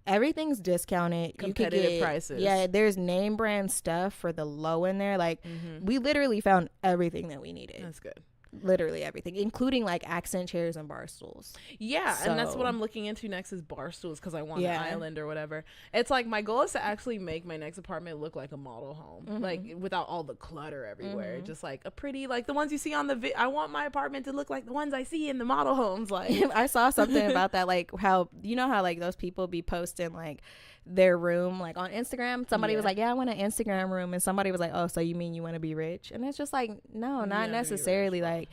Everything's discounted. Competitive prices. Yeah, there's name brand stuff for the low in there. Like we literally found everything that we needed. That's good. literally everything, including like accent chairs and bar stools. Yeah, and that's what I'm looking into next is bar stools, because I want an island or whatever. It's like my goal is to actually make my next apartment look like a model home, like without all the clutter everywhere. Just like a pretty, like the ones you see on the I want my apartment to look like the ones I see in the model homes. Like I saw something about that, like how, you know how like those people be posting like their room like on Instagram. Somebody was like, yeah, I want an Instagram room, and somebody was like, oh, so you mean you want to be rich? And it's just like, no, not necessarily. Like,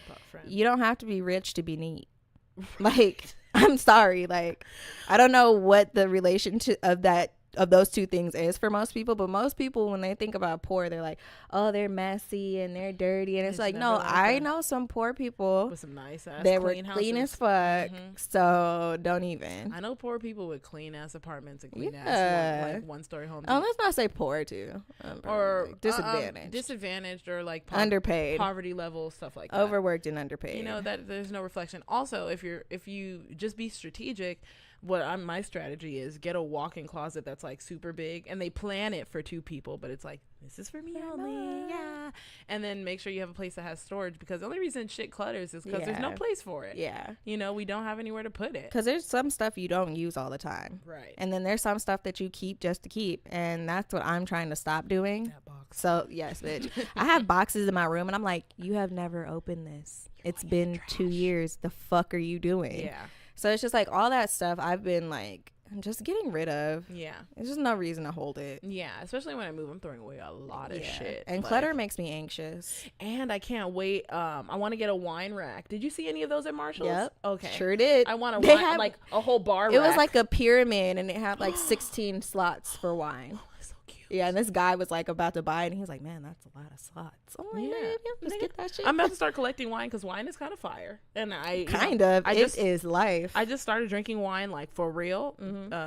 you don't have to be rich to be neat. Like, I'm sorry, like I don't know what the relation of those two things is for most people, but most people, when they think about poor, they're like, oh, they're messy and they're dirty, and it's like, no, I know some poor people with some nice ass that were clean as fuck. So don't even. I know poor people with clean ass apartments and clean ass like 1-story homes. Let's not say poor too, or like disadvantaged or like underpaid, poverty level, stuff like that. Overworked and underpaid. You know, that there's no reflection. Also, if you just be strategic, my strategy is get a walk-in closet that's like super big, and they plan it for 2 people, but it's like, this is for me only. Yeah. And then make sure you have a place that has storage, because the only reason shit clutters is because there's no place for it. Yeah. You know, we don't have anywhere to put it. Because there's some stuff you don't use all the time. Right. And then there's some stuff that you keep just to keep. And that's what I'm trying to stop doing. That box. So, yes, bitch. I have boxes in my room, and I'm like, you have never opened this. It's been 2 years. The fuck are you doing? Yeah. So it's just like all that stuff I've been like just getting rid of. Yeah. There's just no reason to hold it. Yeah. Especially when I move, I'm throwing away a lot of shit. And clutter makes me anxious. And I can't wait. I want to get a wine rack. Did you see any of those at Marshall's? Yep. Okay. Sure did. I want like a whole bar rack. It was like a pyramid, and it had like 16 slots for wine. Yeah, and this guy was like about to buy it, and he was like, man, that's a lot of slots. I'm like, yeah, just get that shit. I'm about to start collecting wine, because wine is kind of fire. And it is life. I just started drinking wine like for real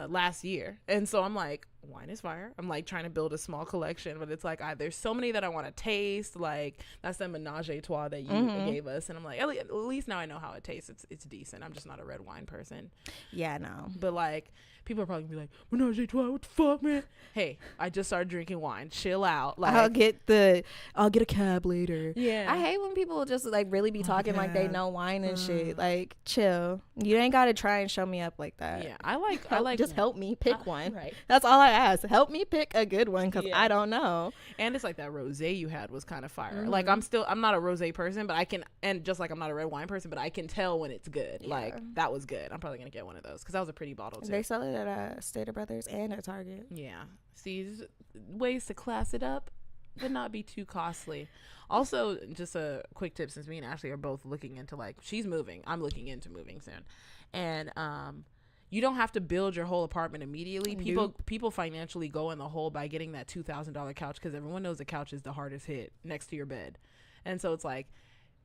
last year. And so I'm like, wine is fire. I'm like trying to build a small collection, but it's like there's so many that I want to taste. Like that's the menage a trois that you gave us, and I'm like, at least now I know how it tastes. It's decent. I'm just not a red wine person. Yeah, no. But like people are probably gonna be like, menage a trois, what the fuck, man? Hey, I just started drinking wine. Chill out. Like I'll get a cab later. Yeah. I hate when people just like really be talking like they know wine and shit. Like chill. You ain't gotta try and show me up like that. Yeah. I like just help me pick one. Right. That's all I ask. Help me pick a good one, because I don't know. And it's like that rosé you had was kind of fire. Like I'm not a rosé person, but I can, and just like I'm not a red wine person, but I can tell when it's good. Yeah. Like that was good. I'm probably gonna get one of those, because that was a pretty bottle too. They sell it at Stater Brothers and at Target. Yeah. See, there's ways to class it up but not be too costly. Also, just a quick tip, since me and Ashley are both looking into, like, she's moving, I'm looking into moving soon, and you don't have to build your whole apartment immediately. People financially go in the hole by getting that $2,000 couch, because everyone knows the couch is the hardest hit next to your bed. And so it's like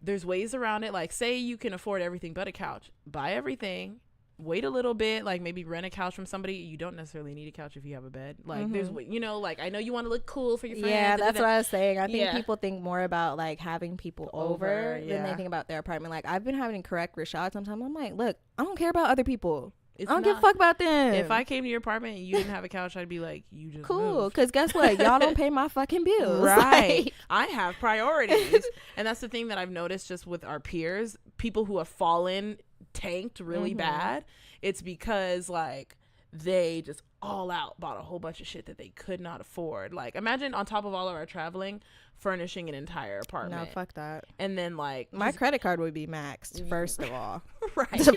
there's ways around it. Like, say you can afford everything but a couch, buy everything, wait a little bit, like maybe rent a couch from somebody. You don't necessarily need a couch if you have a bed. Like there's, you know, like I know you want to look cool for your friends. Yeah, that's what I was saying. I think people think more about like having people over than they think about their apartment. Like I've been having to correct Rashad sometimes. I'm like, look, I don't care about other people. I don't give a fuck about them. If I came to your apartment and you didn't have a couch, I'd be like, you just cool, because guess what? Y'all don't pay my fucking bills. Right. Like, I have priorities. And that's the thing that I've noticed just with our peers, people who have fallen, tanked really bad. It's because like they just all out bought a whole bunch of shit that they could not afford. Like imagine on top of all of our traveling, furnishing an entire apartment. No, fuck that. And then like my credit card would be maxed first of all. Right.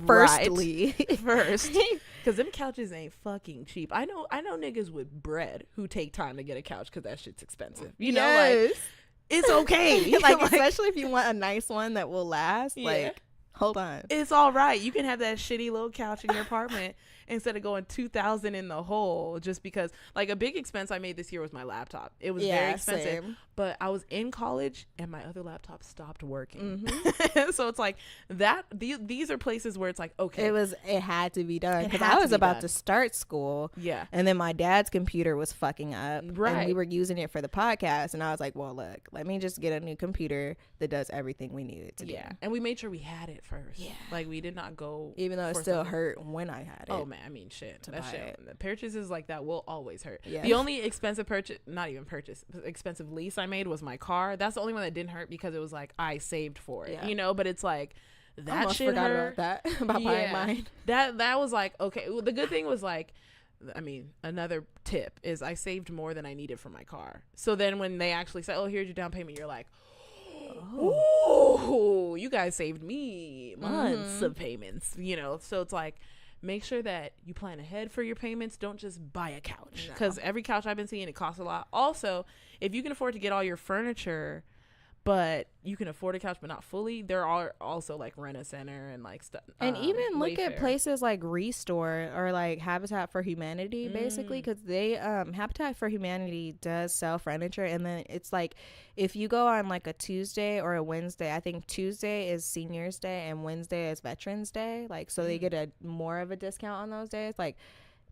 Firstly. First. Because them couches ain't fucking cheap. I know niggas with bread who take time to get a couch because that shit's expensive. You know, like it's okay. Like especially if you want a nice one that will last. Like hold on. It's all right. You can have that shitty little couch in your apartment instead of going $2,000 in the hole, just because like a big expense I made this year was my laptop. It was very expensive. Same. But I was in college and my other laptop stopped working. So it's like that these are places where it's like, okay, it had to be done, because I was about to start school. Yeah. And then my dad's computer was fucking up. Right. And we were using it for the podcast, and I was like, well, look, let me just get a new computer that does everything we needed to do. And we made sure we had it first. Yeah. Like we did not go, even though it still hurt when I had it. Oh man, man, I mean, shit. To That buy shit. it. The purchases like that will always hurt. Yeah. The only expensive expensive lease I made was my car. That's the only one that didn't hurt because it was like I saved for it, you know. But it's like that shit forgot hurt. about that about buying mine. That was like, okay. Well, the good thing was like, I mean, another tip is I saved more than I needed for my car. So then when they actually say, "Oh, here's your down payment," you're like, "Oh, you guys saved me months of payments," you know. So it's like, make sure that you plan ahead for your payments. Don't just buy a couch, because every couch I've been seeing, it costs a lot. Also, if you can afford to get all your furniture, but you can afford a couch but not fully, there are also like Rent-A-Center and like stuff. And even look Wayfair. at places like Restore or like Habitat for Humanity, basically, because they Habitat for Humanity does sell furniture, and then it's like if you go on like a Tuesday or a Wednesday, I think Tuesday is Seniors Day and Wednesday is Veterans Day, like so they get a more of a discount on those days, like.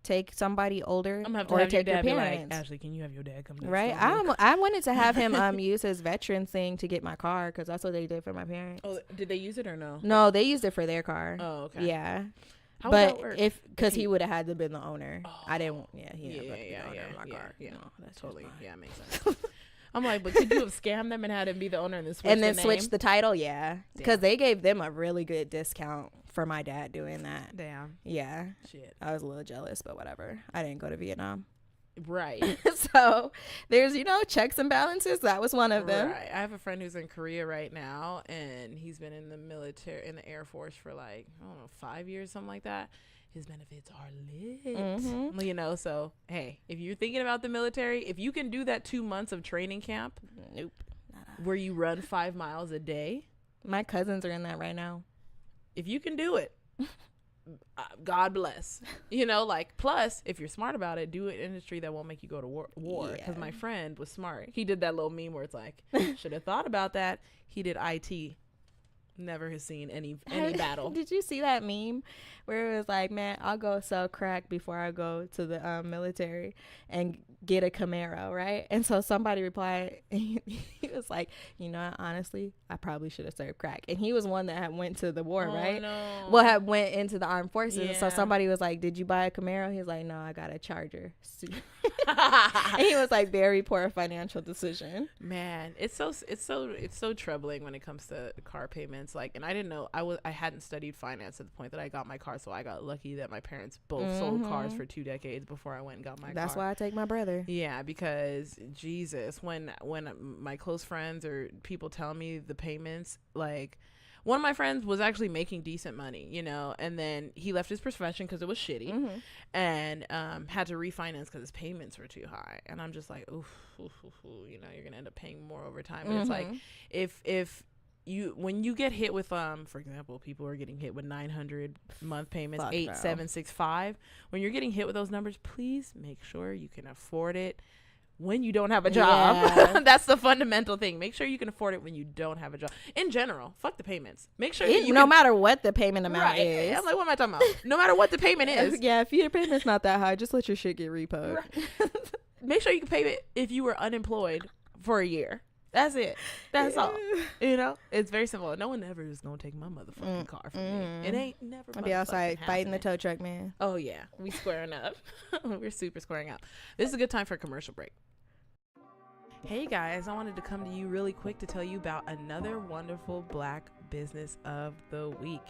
Take somebody older, I'm gonna have to or have take your your dad parents. be like, Ashley, can you have your dad come to Right, I wanted to have him use his veterans thing to get my car, because that's what they did for my parents. Oh, did they use it or no? No, they used it for their car. Oh, okay. Yeah. How would that But work? because he would have had to been the owner. Oh. I didn't. Yeah, he didn't have to be the owner of my car. Yeah, No, that's totally. just mine. Yeah, makes sense. I'm like, but could you have scammed them and had him be the owner and then switch And then the switch name? the title. Yeah, because they gave them a really good discount for my dad doing that. Damn. Yeah, Shit. I was a little jealous, but whatever. I didn't go to Vietnam. Right. So there's, checks and balances. That was one of them. Right. I have a friend who's in Korea right now, and he's been in the military, in the Air Force for like, I don't know, 5 years, something like that. His benefits are lit. So hey, if you're thinking about the military, if you can do that 2 months of training camp, Nope. where you run 5 miles a day, My cousins are in that right now. if you can do it, God bless. Plus, if you're smart about it, do an industry that won't make you go to war. Because my friend was smart. He did that little meme where it's like, should have thought about that. He did IT. Never has seen any battle. Did you see that meme where it was like, man, I'll go sell crack before I go to the military and get a Camaro, right? And so somebody replied, he was like, honestly, I probably should have served crack. And he was one that had went to the war, right? No. Well, had went into the armed forces. Yeah. So somebody was like, did you buy a Camaro? He was like, no, I got a Charger. And he was like, very poor financial decision. Man, it's so troubling when it comes to car payments. Like, and I didn't know, I hadn't studied finance at the point that I got my car, so I got lucky that my parents both sold cars for 2 decades before I went and got my car. That's why I take my brother. Yeah, because Jesus, when my close friends or people tell me the payments, like one of my friends was actually making decent money, and then he left his profession because it was shitty, and had to refinance because his payments were too high. And I'm just like, oof, you're gonna end up paying more over time. And it's like, if when you get hit with for example, people are getting hit with 900 month payments, 8,765. When you're getting hit with those numbers, please make sure you can afford it when you don't have a job. Yeah. That's the fundamental thing. Make sure you can afford it when you don't have a job. In general, fuck the payments. Make sure no matter what the payment amount is. I'm like, what am I talking about? No matter what the payment is. Yeah, if your payment's not that high, just let your shit get repoed. Right. Make sure you can pay it if you were unemployed for a year. That's it. That's all. It's very simple. No one ever is gonna take my motherfucking car from me. It ain't never. I'll be outside fighting the tow truck man. Oh yeah, we squaring up. We're super squaring up. This is a good time for a commercial break. Hey guys, I wanted to come to you really quick to tell you about another wonderful Black business of the week.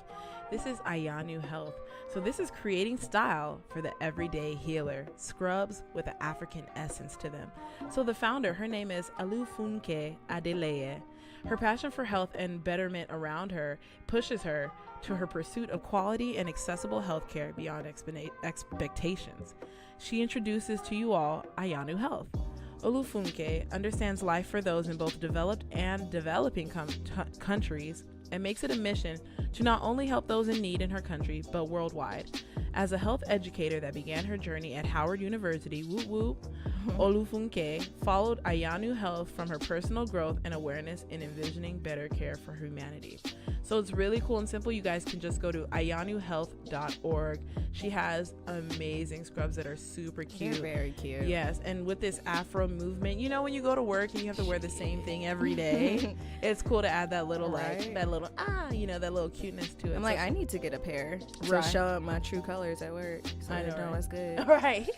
This is iyanuhealth. So this is creating style for the everyday healer. Scrubs with an African essence to them. So the founder, her name is Olufunke Adeleye. Her passion for health and betterment around her pushes her to her pursuit of quality and accessible healthcare beyond expectations. She introduces to you all Iyanuhealth. Olufunke understands life for those in both developed and developing countries and makes it a mission to not only help those in need in her country, but worldwide. As a health educator that began her journey at Howard University, Olufunke followed Iyanuhealth from her personal growth and awareness in envisioning better care for humanity. So it's really cool and simple. You guys can just go to iyanuhealth.org. She has amazing scrubs that are super cute. They're very cute. Yes, and with this Afro movement, when you go to work and you have to wear the same thing every day, it's cool to add that little that little that little cuteness to it. I'm like, I need to get a pair to Right. show up my true colors. colors at work, so I know it's good. Right.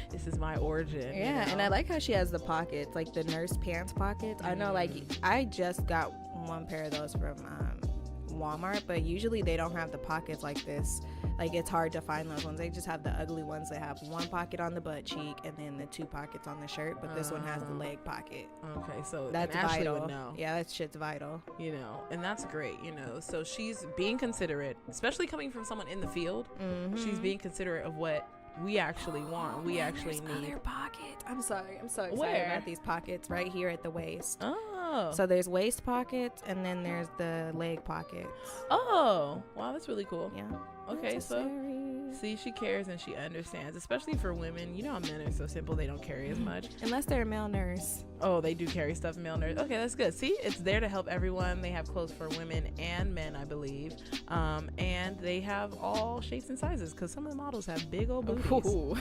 This is my origin. Yeah, and I like how she has the pockets, like the nurse pants pockets. I know, like, I just got one pair of those from Walmart, but usually they don't have the pockets like this. Like, it's hard to find those ones. They just have the ugly ones that have one pocket on the butt cheek and then the 2 pockets on the shirt, but this one has the leg pocket. Okay, so that's Ashley vital. would know. Yeah, that shit's vital. You know, and that's great, you know. So she's being considerate, especially coming from someone in the field. She's being considerate of what we actually want. We actually need other pockets. I'm so excited Where? about these pockets right here at the waist. Oh. So there's waist pockets and then there's the leg pockets. Oh, wow, that's really cool. Yeah. Okay, so see, she cares and she understands, especially for women. You know how men are so simple, they don't carry as much. Unless they're a male nurse. Oh, they do carry stuff, male nurse. Okay, that's good. See, it's there to help everyone. They have clothes for women and men, I believe. And they have all shapes and sizes because some of the models have big old booties.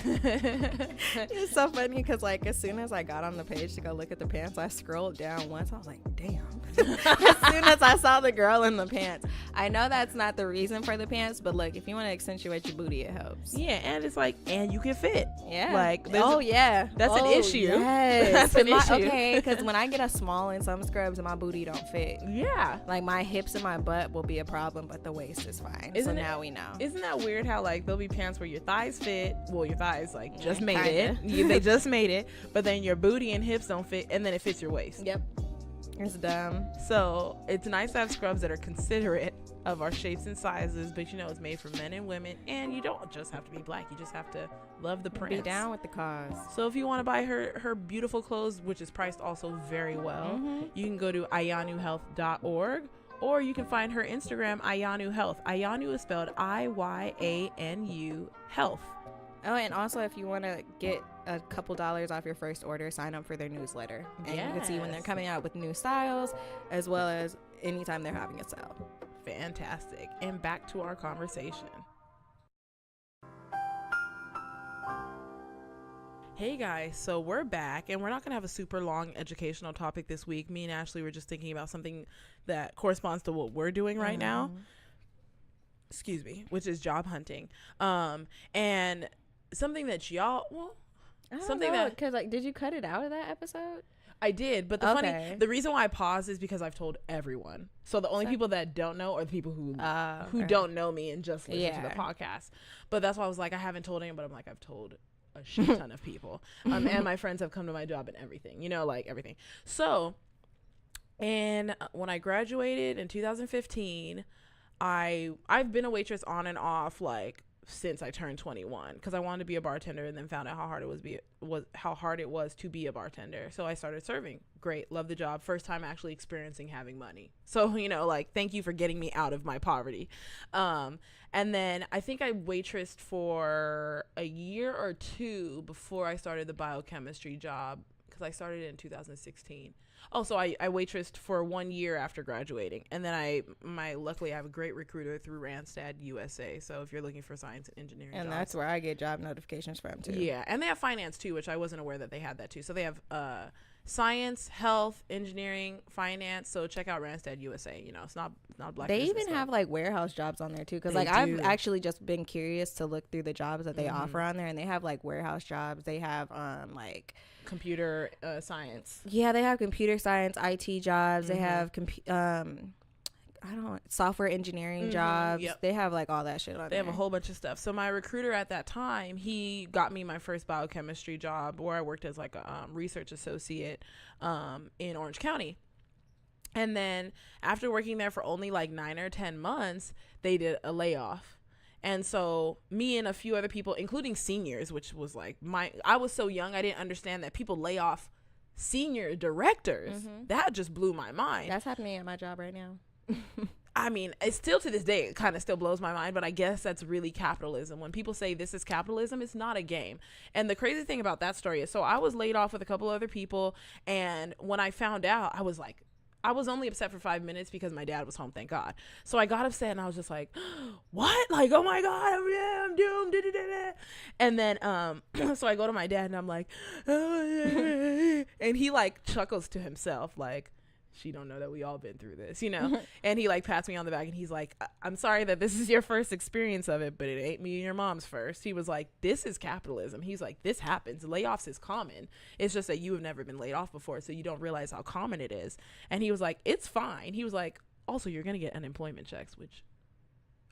It's so funny because, like, as soon as I got on the page to go look at the pants, I scrolled down once. I was like, damn. As soon as I saw the girl in the pants. I know that's not the reason for the pants, but look, if you want to accentuate your booty, it helps. Yeah, and it's like, and you can fit. Yeah. Like, yeah. That's an issue. Yes. That's an issue. Okay, because when I get a small in some scrubs, my booty don't fit. Yeah. Like, my hips and my butt will be a problem, but the waist is fine. Now we know. Isn't that weird how, like, there'll be pants where your thighs fit? Well, your thighs, like, just made kinda. it. They just made it. But then your booty and hips don't fit, and then it fits your waist. Yep. It's dumb. So it's nice to have scrubs that are considerate of our shapes and sizes, but you know it's made for men and women, and you don't just have to be black. You just have to love the prints. Be down with the cause. So if you want to buy her beautiful clothes, which is priced also very well, you can go to iyanuhealth.org, or you can find her Instagram, iyanuhealth. Iyanu is spelled Iyanuhealth. Oh, and also if you want to get a couple dollars off your first order, sign up for their newsletter. And you can see when they're coming out with new styles, as well as anytime they're having a sale. Fantastic. And back to our conversation. Hey guys, so we're back, and we're not going to have a super long educational topic this week. Me and Ashley were just thinking about something that corresponds to what we're doing right now. Excuse me, which is job hunting. And something that because, like, did you cut it out of that episode? I did, but the reason why I paused is because I've told everyone. So the only people that don't know are the people who don't know me and just listen to the podcast. But that's why I was like, I haven't told anyone, but I'm like, I've told a shit ton of people. And my friends have come to my job and everything, you know, like everything. So, and when I graduated in 2015, I've been a waitress on and off, like, since I turned 21, because I wanted to be a bartender, and then found out how hard it was to be a bartender. So I started serving. Great, love the job. First time actually experiencing having money. So, you know, like, thank you for getting me out of my poverty. And then I think I waitressed for a year or two before I started the biochemistry job, because I started in 2016. Oh, so I waitressed for 1 year after graduating. And then luckily I have a great recruiter through Randstad USA. So if you're looking for science and engineering and jobs, that's where I get job notifications from too. Yeah. And they have finance too, which I wasn't aware that they had that too. So they have science, health, engineering, finance. So check out Randstad USA. You know, it's not black. They even have, like, warehouse jobs on there too, because, like, I've actually just been curious to look through the jobs that they offer on there, and they have, like, warehouse jobs. They have like computer science. Yeah, they have computer science, IT jobs. They have software engineering jobs. Yep. They have, like, all that shit on there. They have a whole bunch of stuff. So my recruiter at that time, he got me my first biochemistry job, where I worked as, like, a research associate in Orange County. And then after working there for only like 9 or 10 months, they did a layoff. And so me and a few other people, including seniors, which was like I was so young, I didn't understand that people lay off senior directors. That just blew my mind. That's happening at my job right now. I mean, it's still to this day, it kind of still blows my mind, but I guess that's really capitalism. When people say this is capitalism, it's not a game. And the crazy thing about that story is, so I was laid off with a couple other people. And when I found out, I was only upset for 5 minutes because my dad was home, thank God. So I got upset and I was just like, what? Like, oh my God, I'm doomed. Da, da, da, da. And then, so I go to my dad and I'm like, and he like chuckles to himself, like, she don't know that we all been through this, you know. And he like pats me on the back and he's like, I'm sorry that this is your first experience of it, but it ain't me and your mom's first. He was like, this is capitalism. He's like, this happens. Layoffs is common. It's just that you have never been laid off before, so you don't realize how common it is. And he was like, it's fine. He was like, also, you're gonna get unemployment checks, which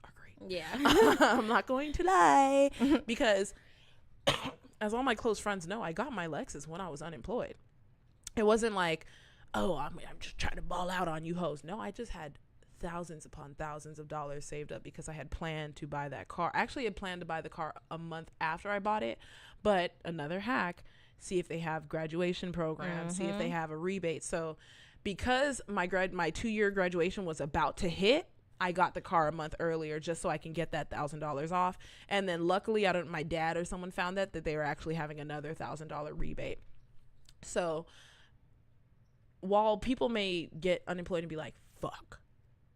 are great. Yeah. I'm not going to lie, because as all my close friends know, I got my Lexus when I was unemployed. It wasn't like, oh, I'm just trying to ball out on you hoes. No, I just had thousands upon thousands of dollars saved up because I had planned to buy that car. Actually, I had planned to buy the car a month after I bought it. But another hack, see if they have graduation programs, see if they have a rebate. So because my 2-year graduation was about to hit, I got the car a month earlier just so I can get that $1,000 off. And then luckily, my dad or someone found that they were actually having another $1,000 rebate. So while people may get unemployed and be like, fuck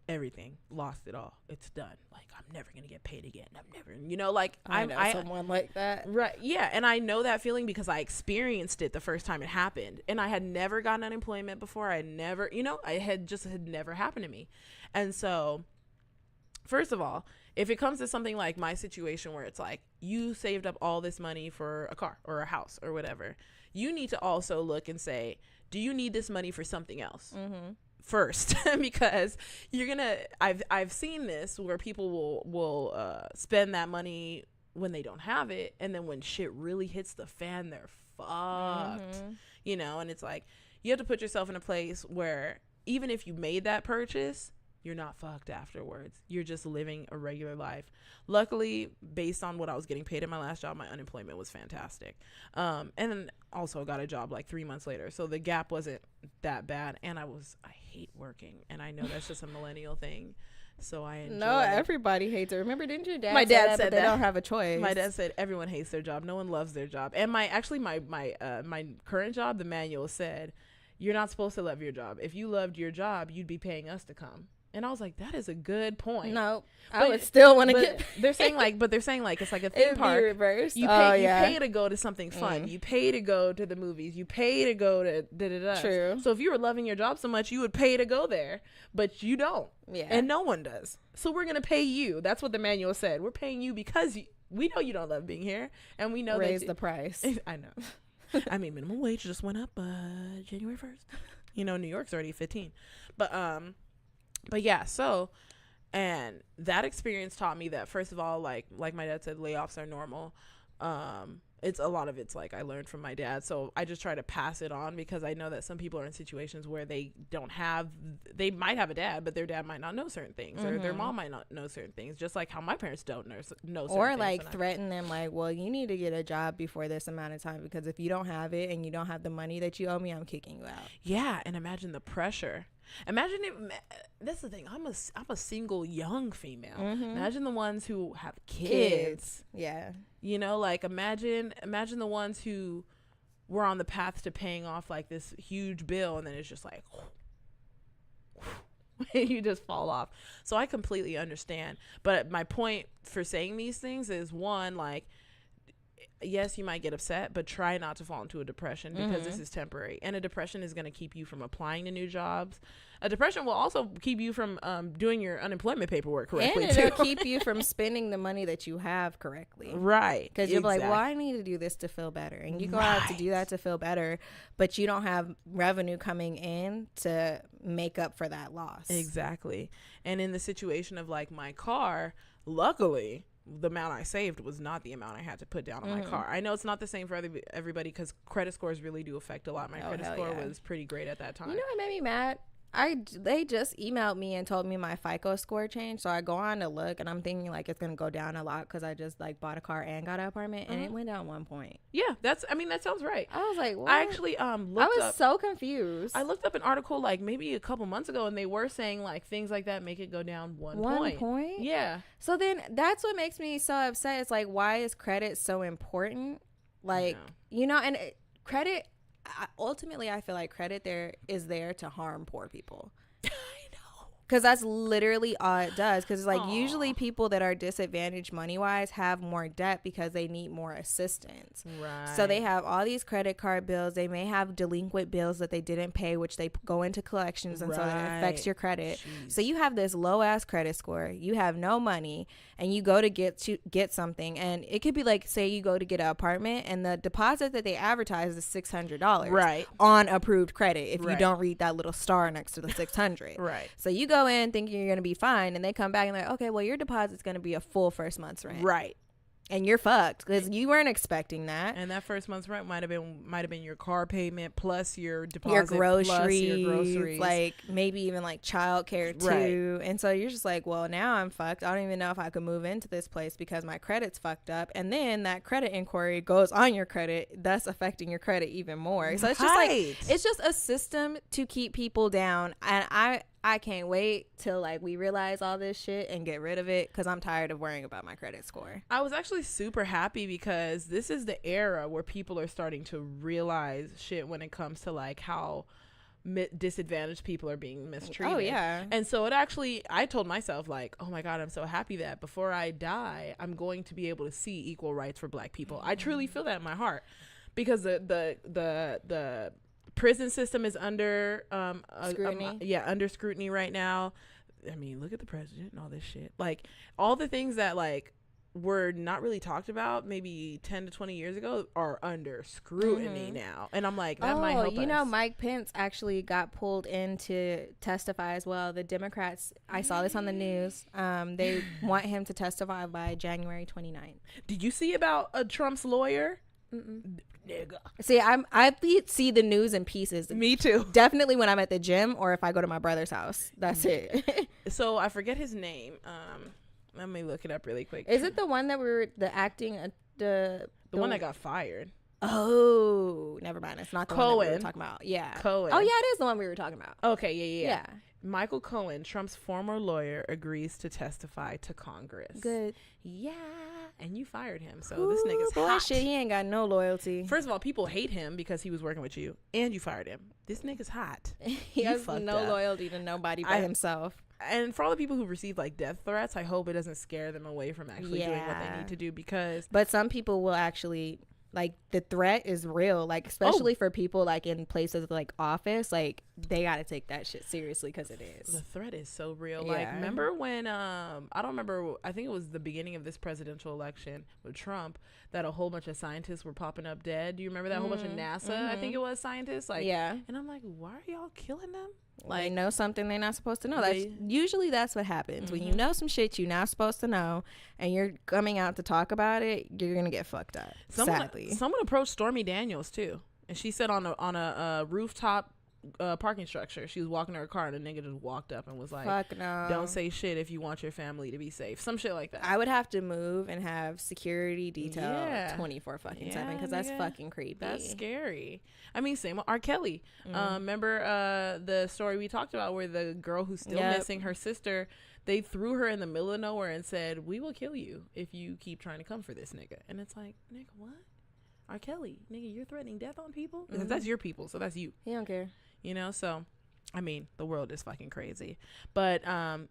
everything, lost it all, it's done, like I'm never gonna get paid again, I'm never, you know, like I know someone like that, right? Yeah. And I know that feeling because I experienced it the first time it happened, and I had never gotten unemployment before. I never, you know, I had never happened to me. And so first of all, if it comes to something like my situation where it's like you saved up all this money for a car or a house or whatever, you need to also look and say, do you need this money for something else first? Because I've seen this where people will spend that money when they don't have it, and then when shit really hits the fan, they're fucked, you know. And it's like you have to put yourself in a place where even if you made that purchase, you're not fucked afterwards. You're just living a regular life. Luckily, based on what I was getting paid at my last job, my unemployment was fantastic. And then also got a job like 3 months later. So the gap wasn't that bad. And I hate working. And I know that's just a millennial thing. So I enjoy No, everybody hates it. Remember, didn't your dad my dad said said they don't have a choice? My dad said everyone hates their job. No one loves their job. And my current job, the manual said, you're not supposed to love your job. If you loved your job, you'd be paying us to come. And I was like, that is a good point. No, I would still want to get. They're saying like it's like a theme park. Reversed. You pay to go to something fun. You pay to go to the movies. You pay to go to da-da-da. True. So if you were loving your job so much, you would pay to go there, but you don't. Yeah. And no one does. So we're gonna pay you. That's what the manual said. We're paying you because we know you don't love being here, and we know raise the price. I know. I mean, minimum wage just went up January 1st. You know, New York's already 15, but yeah, so, and that experience taught me that, first of all, like my dad said, layoffs are normal. It's a lot of it's like I learned from my dad. So I just try to pass it on because I know that some people are in situations where they might have a dad, but their dad might not know certain things, or their mom might not know certain things, just like how my parents don't know certain or things. like threaten them like, well, you need to get a job before this amount of time, because if you don't have it and you don't have the money that you owe me, I'm kicking you out. Yeah. And imagine the pressure. Imagine it. That's the thing. I'm a single young female. Imagine the ones who have kids. Yeah. You know, like imagine the ones who were on the path to paying off like this huge bill, and then it's just like you just fall off. So I completely understand. But my point for saying these things is, one, like, yes, you might get upset, but try not to fall into a depression, because this is temporary. And a depression is going to keep you from applying to new jobs. A depression will also keep you from doing your unemployment paperwork correctly. And it'll keep you from spending the money that you have correctly. Right. Because you're like, well, I need to do this to feel better. And you go out to do that to feel better, but you don't have revenue coming in to make up for that loss. Exactly. And in the situation of like my car, luckily, the amount I saved was not the amount I had to put down on my car. I know it's not the same for everybody, because credit scores really do affect a lot. My credit score was pretty great at that time. You know what made me mad? They just emailed me and told me my FICO score changed. So I go on to look, and I'm thinking like it's gonna go down a lot because I just like bought a car and got an apartment, and it went down 1 point. Yeah, that sounds right. I was like, what? I actually so confused. I looked up an article like maybe a couple months ago, and they were saying like things like that make it go down 1 point. 1 point? Yeah. So then that's what makes me so upset. It's like, why is credit so important? Like, you know, and credit. Ultimately, I feel like credit is there to harm poor people. I know. Because that's literally all it does. Because like usually people that are disadvantaged money wise have more debt because they need more assistance. Right. So they have all these credit card bills. They may have delinquent bills that they didn't pay, which they go into collections, and so that affects your credit. Jeez. So you have this low ass credit score. You have no money, and you go to get something, and it could be like, say you go to get an apartment, and the deposit that they advertise is $600. Right. On approved credit. If you don't read that little star next to the 600. Right. So you go in thinking you're going to be fine, and they come back and like, okay, well, your deposit's going to be a full first month's rent. Right. And you're fucked because you weren't expecting that. And that first month's rent might have been your car payment plus your deposit, your groceries, plus your groceries, like maybe even like childcare too. Right. And so you're just like, well, now I'm fucked. I don't even know if I could move into this place because my credit's fucked up. And then that credit inquiry goes on your credit, thus affecting your credit even more. So it's just like, it's just a system to keep people down. And I can't wait till like we realize all this shit and get rid of it, because I'm tired of worrying about my credit score. I was actually super happy because this is the era where people are starting to realize shit when it comes to like how disadvantaged people are being mistreated. Oh yeah. And so I told myself like, oh my God, I'm so happy that before I die, I'm going to be able to see equal rights for Black people. I truly feel that in my heart, because the prison system is under scrutiny. Under scrutiny right now. I mean, look at the president and all this shit. Like all the things that like were not really talked about maybe 10 to 20 years ago are under scrutiny now. And I'm like, that might help us. You know, Mike Pence actually got pulled in to testify as well. The Democrats, I saw this on the news. They want him to testify by January 29th. Did you see about Trump's lawyer? Nigga. See, I see the news in pieces. Me too. Definitely when I'm at the gym or if I go to my brother's house. That's it. So I forget his name. Let me look it up really quick. Is it the one that the one that got fired? Oh, never mind. It's not the one that we were talking about. Yeah. Cohen. Oh yeah, it is the one we were talking about. Okay. Yeah. Michael Cohen, Trump's former lawyer, agrees to testify to Congress. Good. Yeah. And you fired him. So this nigga's hot. Shit, he ain't got no loyalty. First of all, people hate him because he was working with you and you fired him. This nigga's hot. He has no loyalty to nobody but himself. And for all the people who receive like death threats, I hope it doesn't scare them away from actually doing what they need to do, because. But some people will actually. Like the threat is real, like especially for people like in places like office, like they got to take that shit seriously because it is. The threat is so real. Yeah. Like remember when I don't remember, I think it was the beginning of this presidential election with Trump, that a whole bunch of scientists were popping up dead. Do you remember that whole bunch of NASA? I think it was scientists. Like and I'm like, why are y'all killing them? Like they know something they're not supposed to know. That's what happens when you know some shit you're not supposed to know, and you're coming out to talk about it. You're gonna get fucked up. Sadly, someone approached Stormy Daniels too, and she said on a rooftop parking structure, she was walking to her car, and a nigga just walked up and was like, fuck no, don't say shit if you want your family to be safe. Some shit like that. I would have to move and have security detail 24 fucking 7, because that's fucking creepy. That's scary. I mean, same with R. Kelly. Remember the story we talked about where the girl who's still missing, her sister, they threw her in the middle of nowhere and said, we will kill you if you keep trying to come for this nigga. And it's like, nigga, what? R. Kelly, nigga, you're threatening death on people? Because that's your people, so that's you. He don't care. You know, so I mean, the world is fucking crazy. But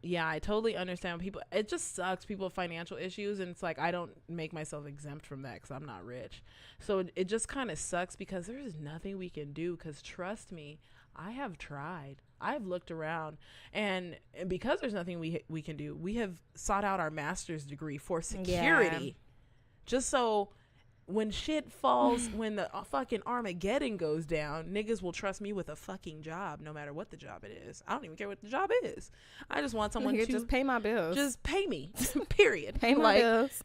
yeah, I totally understand people. It just sucks, people have financial issues, and it's like I don't make myself exempt from that because I'm not rich. So it just kind of sucks because there's nothing we can do, because trust me, I have tried. I've looked around, and because there's nothing we can do, we have sought out our master's degree for security, just so when shit falls, when the fucking Armageddon goes down, niggas will trust me with a fucking job, no matter what the job it is. I don't even care what the job is. I just want someone to just pay my bills. Just pay me. Period. Pay my bills.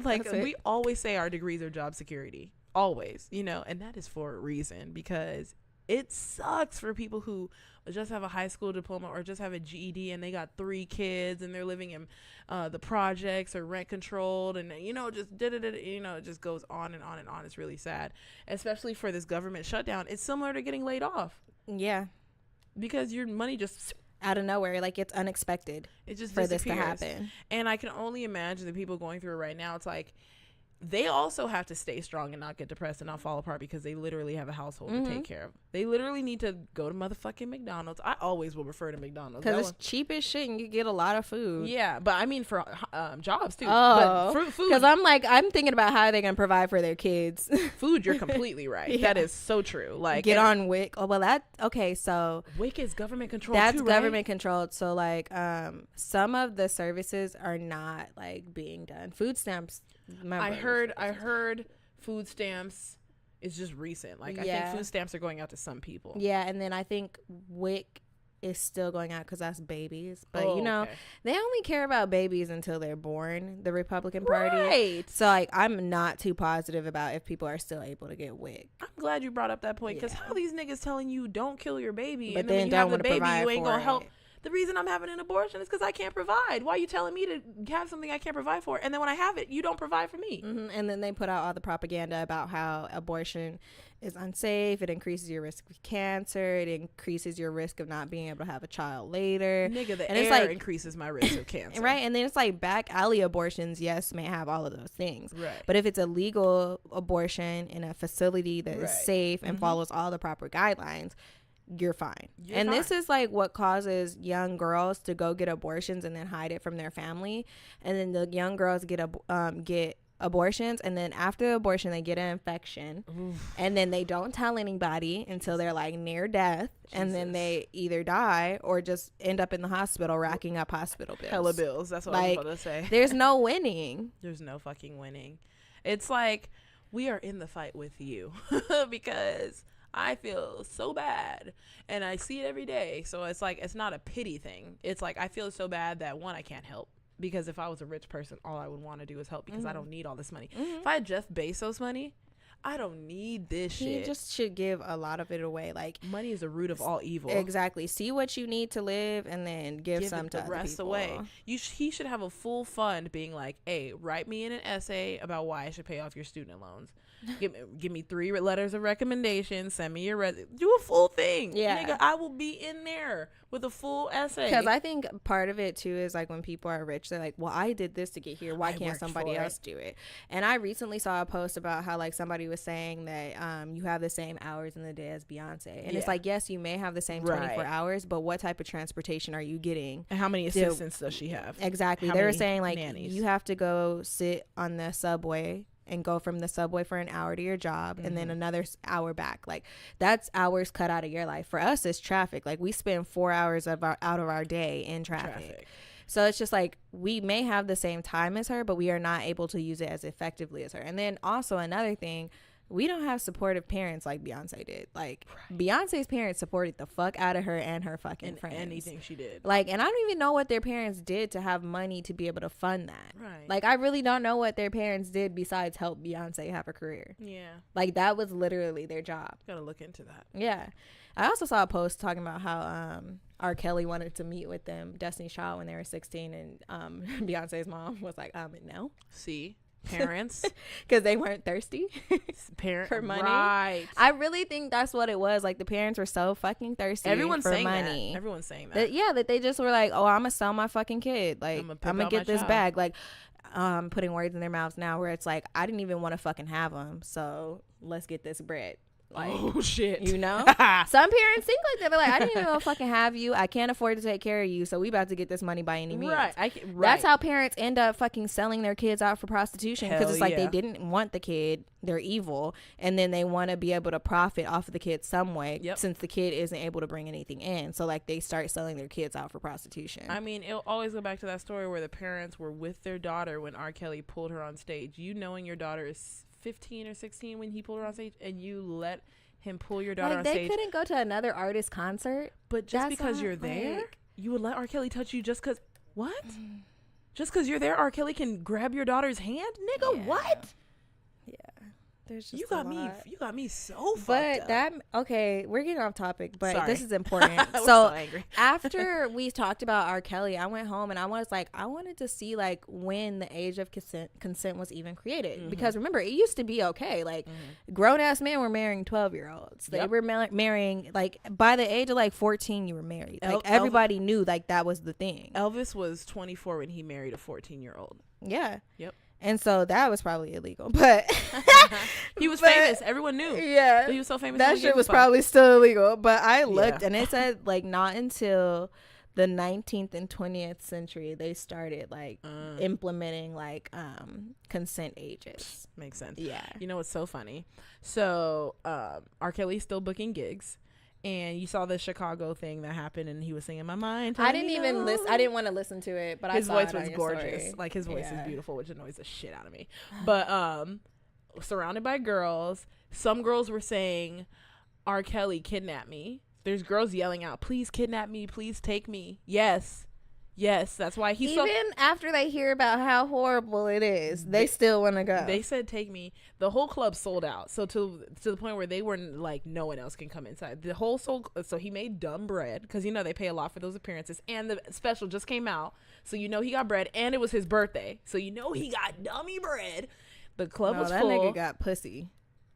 Like we always say our degrees are job security. Always, you know, and that is for a reason, because it sucks for people who just have a high school diploma or just have a GED and they got 3 kids and they're living in the projects or rent controlled, and you know, just you know, it just goes on and on and on. It's really sad, especially for this government shutdown. It's similar to getting laid off. Yeah, because your money just out of nowhere, like it's unexpected. It just for this to happen. And I can only imagine the people going through it right now. It's like, they also have to stay strong and not get depressed and not fall apart because they literally have a household to take care of. They literally need to go to motherfucking McDonald's. I always will refer to McDonald's because it's cheap as shit and you get a lot of food. Yeah, but I mean for jobs too. Oh, but food. Because I'm thinking about how they're gonna provide for their kids. Food, you're completely right. Yeah. That is so true. Like, get on WIC. Oh well, so WIC is government controlled. That's too, government controlled. So like some of the services are not like being done. Food stamps. I heard food stamps is just recent. Like, I think food stamps are going out to some people. Yeah, and then I think WIC is still going out because that's babies. But they only care about babies until they're born, the Republican Party. Right. So like, I'm not too positive about if people are still able to get WIC. I'm glad you brought up that point, because how these niggas telling you don't kill your baby, but and then when you have the baby, you ain't gonna help. The reason I'm having an abortion is because I can't provide. Why are you telling me to have something I can't provide for? And then when I have it, you don't provide for me. And then they put out all the propaganda about how abortion is unsafe. It increases your risk of cancer. It increases your risk of not being able to have a child later. Nigga, the and air it's like, increases my risk of cancer. Right. And then it's like back alley abortions, yes, may have all of those things. Right. But if it's a legal abortion in a facility that is safe and follows all the proper guidelines, you're fine. This is like what causes young girls to go get abortions and then hide it from their family. And then the young girls get abortions, and then after the abortion they get an infection. And then they don't tell anybody until they're like near death. And then they either die or just end up in the hospital racking up hospital bills. Hella bills. That's what I was about to say. There's no winning. There's no fucking winning. It's like, we are in the fight with you because I feel so bad and I see it every day. So it's like, it's not a pity thing. It's like, I feel so bad that, one, I can't help, because if I was a rich person, all I would want to do is help, because I don't need all this money. If I had Jeff Bezos money, I don't need this shit. You just should give a lot of it away. Like, money is the root of all evil. Exactly. See what you need to live and then give some to the rest away. He should have a full fund being like, hey, write me in an essay about why I should pay off your student loans. Give me 3 letters of recommendation. Send me your do a full thing. Yeah, nigga, I will be in there with a full essay. Because I think part of it too is like, when people are rich, they're like, well, I did this to get here. Why can't somebody else do it? And I recently saw a post about how like somebody was saying that you have the same hours in the day as Beyonce, and it's like, yes, you may have the same 24 hours, but what type of transportation are you getting? And how many assistants does she have? Exactly. They were saying like, nannies? You have to go sit on the subway and go from the subway for an hour to your job, and then another hour back. Like, that's hours cut out of your life. For us, it's traffic. Like, we spend 4 hours out of our day in traffic. So it's just like, we may have the same time as her, but we are not able to use it as effectively as her. And then also another thing, we don't have supportive parents like Beyonce did. Like, Beyonce's parents supported the fuck out of her and her fucking friends. Anything she did. Like, and I don't even know what their parents did to have money to be able to fund that. Right. Like, I really don't know what their parents did besides help Beyonce have a career. Yeah. Like, that was literally their job. Gotta look into that. Yeah. I also saw a post talking about how R. Kelly wanted to meet with them, Destiny's Child, when they were 16, and Beyonce's mom was like, no. See? Parents, because they weren't thirsty for money. Right. I really think that's what it was. Like, the parents were so fucking thirsty. Everyone's for saying money. That. Everyone's saying that. That they just were like, oh, I'm gonna sell my fucking kid. Like, I'm gonna get this bag. Like, putting words in their mouths now, where it's like, I didn't even want to fucking have them, so let's get this bread. Like, oh shit, you know. Some parents think like that. They're like, I didn't even want to fucking have you. I can't afford to take care of you, so we about to get this money by any means. Right. That's how parents end up fucking selling their kids out for prostitution, because it's like, they didn't want the kid. They're evil, and then they want to be able to profit off of the kid some way, since the kid isn't able to bring anything in. So like, they start selling their kids out for prostitution. I mean, it'll always go back to that story where the parents were with their daughter when R. Kelly pulled her on stage. You knowing your daughter is 15 or 16 when he pulled her on stage, and you let him pull your daughter on stage. They couldn't go to another artist concert, but just because you're there, you would let R. Kelly touch you just because. What? Just because you're there, R. Kelly can grab your daughter's hand, nigga? What? Yeah. There's just you got me so fucked up. We're getting off topic, but this is important. so angry. After we talked about R. Kelly, I went home and I wanted to see like when the age of consent was even created, because remember, it used to be okay. Like, grown ass men were marrying 12-year-olds. They were marrying, like, by the age of like 14, you were married. Like, everybody knew like that was the thing. Elvis was 24 when he married a 14-year-old. Yeah. Yep. And so that was probably illegal, but he was famous. Everyone knew. Yeah, but he was so famous. That shit was probably still illegal. But I looked, and it said like not until the 19th and 20th century they started like implementing like consent ages. Makes sense. Yeah. You know what's so funny? So R. Kelly's still booking gigs. And you saw the Chicago thing that happened, and he was singing "My Mind." I didn't even listen. I didn't want to listen to it, but his voice was gorgeous. Story. Like his voice is beautiful, which annoys the shit out of me. But surrounded by girls, some girls were saying, "R. Kelly kidnapped me." There's girls yelling out, "Please kidnap me! Please take me!" Yes, that's why he's even after they hear about how horrible it is, they still want to go. They said, "Take me." The whole club sold out, so to the point where they were like, no one else can come inside. The whole so he made dumb bread because they pay a lot for those appearances, and the special just came out, so he got bread, and it was his birthday, so he got dummy bread. The club was full. That nigga got pussy.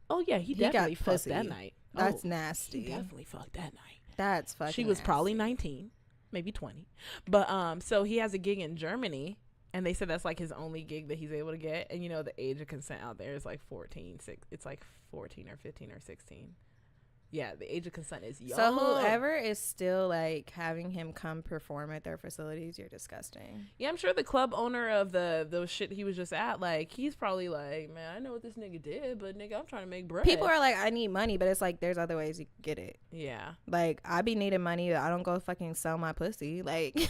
Oh yeah, he definitely fucked pussy that night. That's nasty. He definitely fucked that night. That's fucking. She was probably 19. Maybe 20, but so he has a gig in Germany, and they said that's like his only gig that he's able to get, and the age of consent out there is like 14 or 15 or 16. Yeah, the age of consent is young. So whoever is still like having him come perform at their facilities, you're disgusting. Yeah, I'm sure the club owner of those shit he was just at, like, he's probably like, man, I know what this nigga did, but nigga, I'm trying to make bread. People are like, I need money, but it's like there's other ways you can get it. Yeah. Like, I be needing money, but I don't go fucking sell my pussy. Like,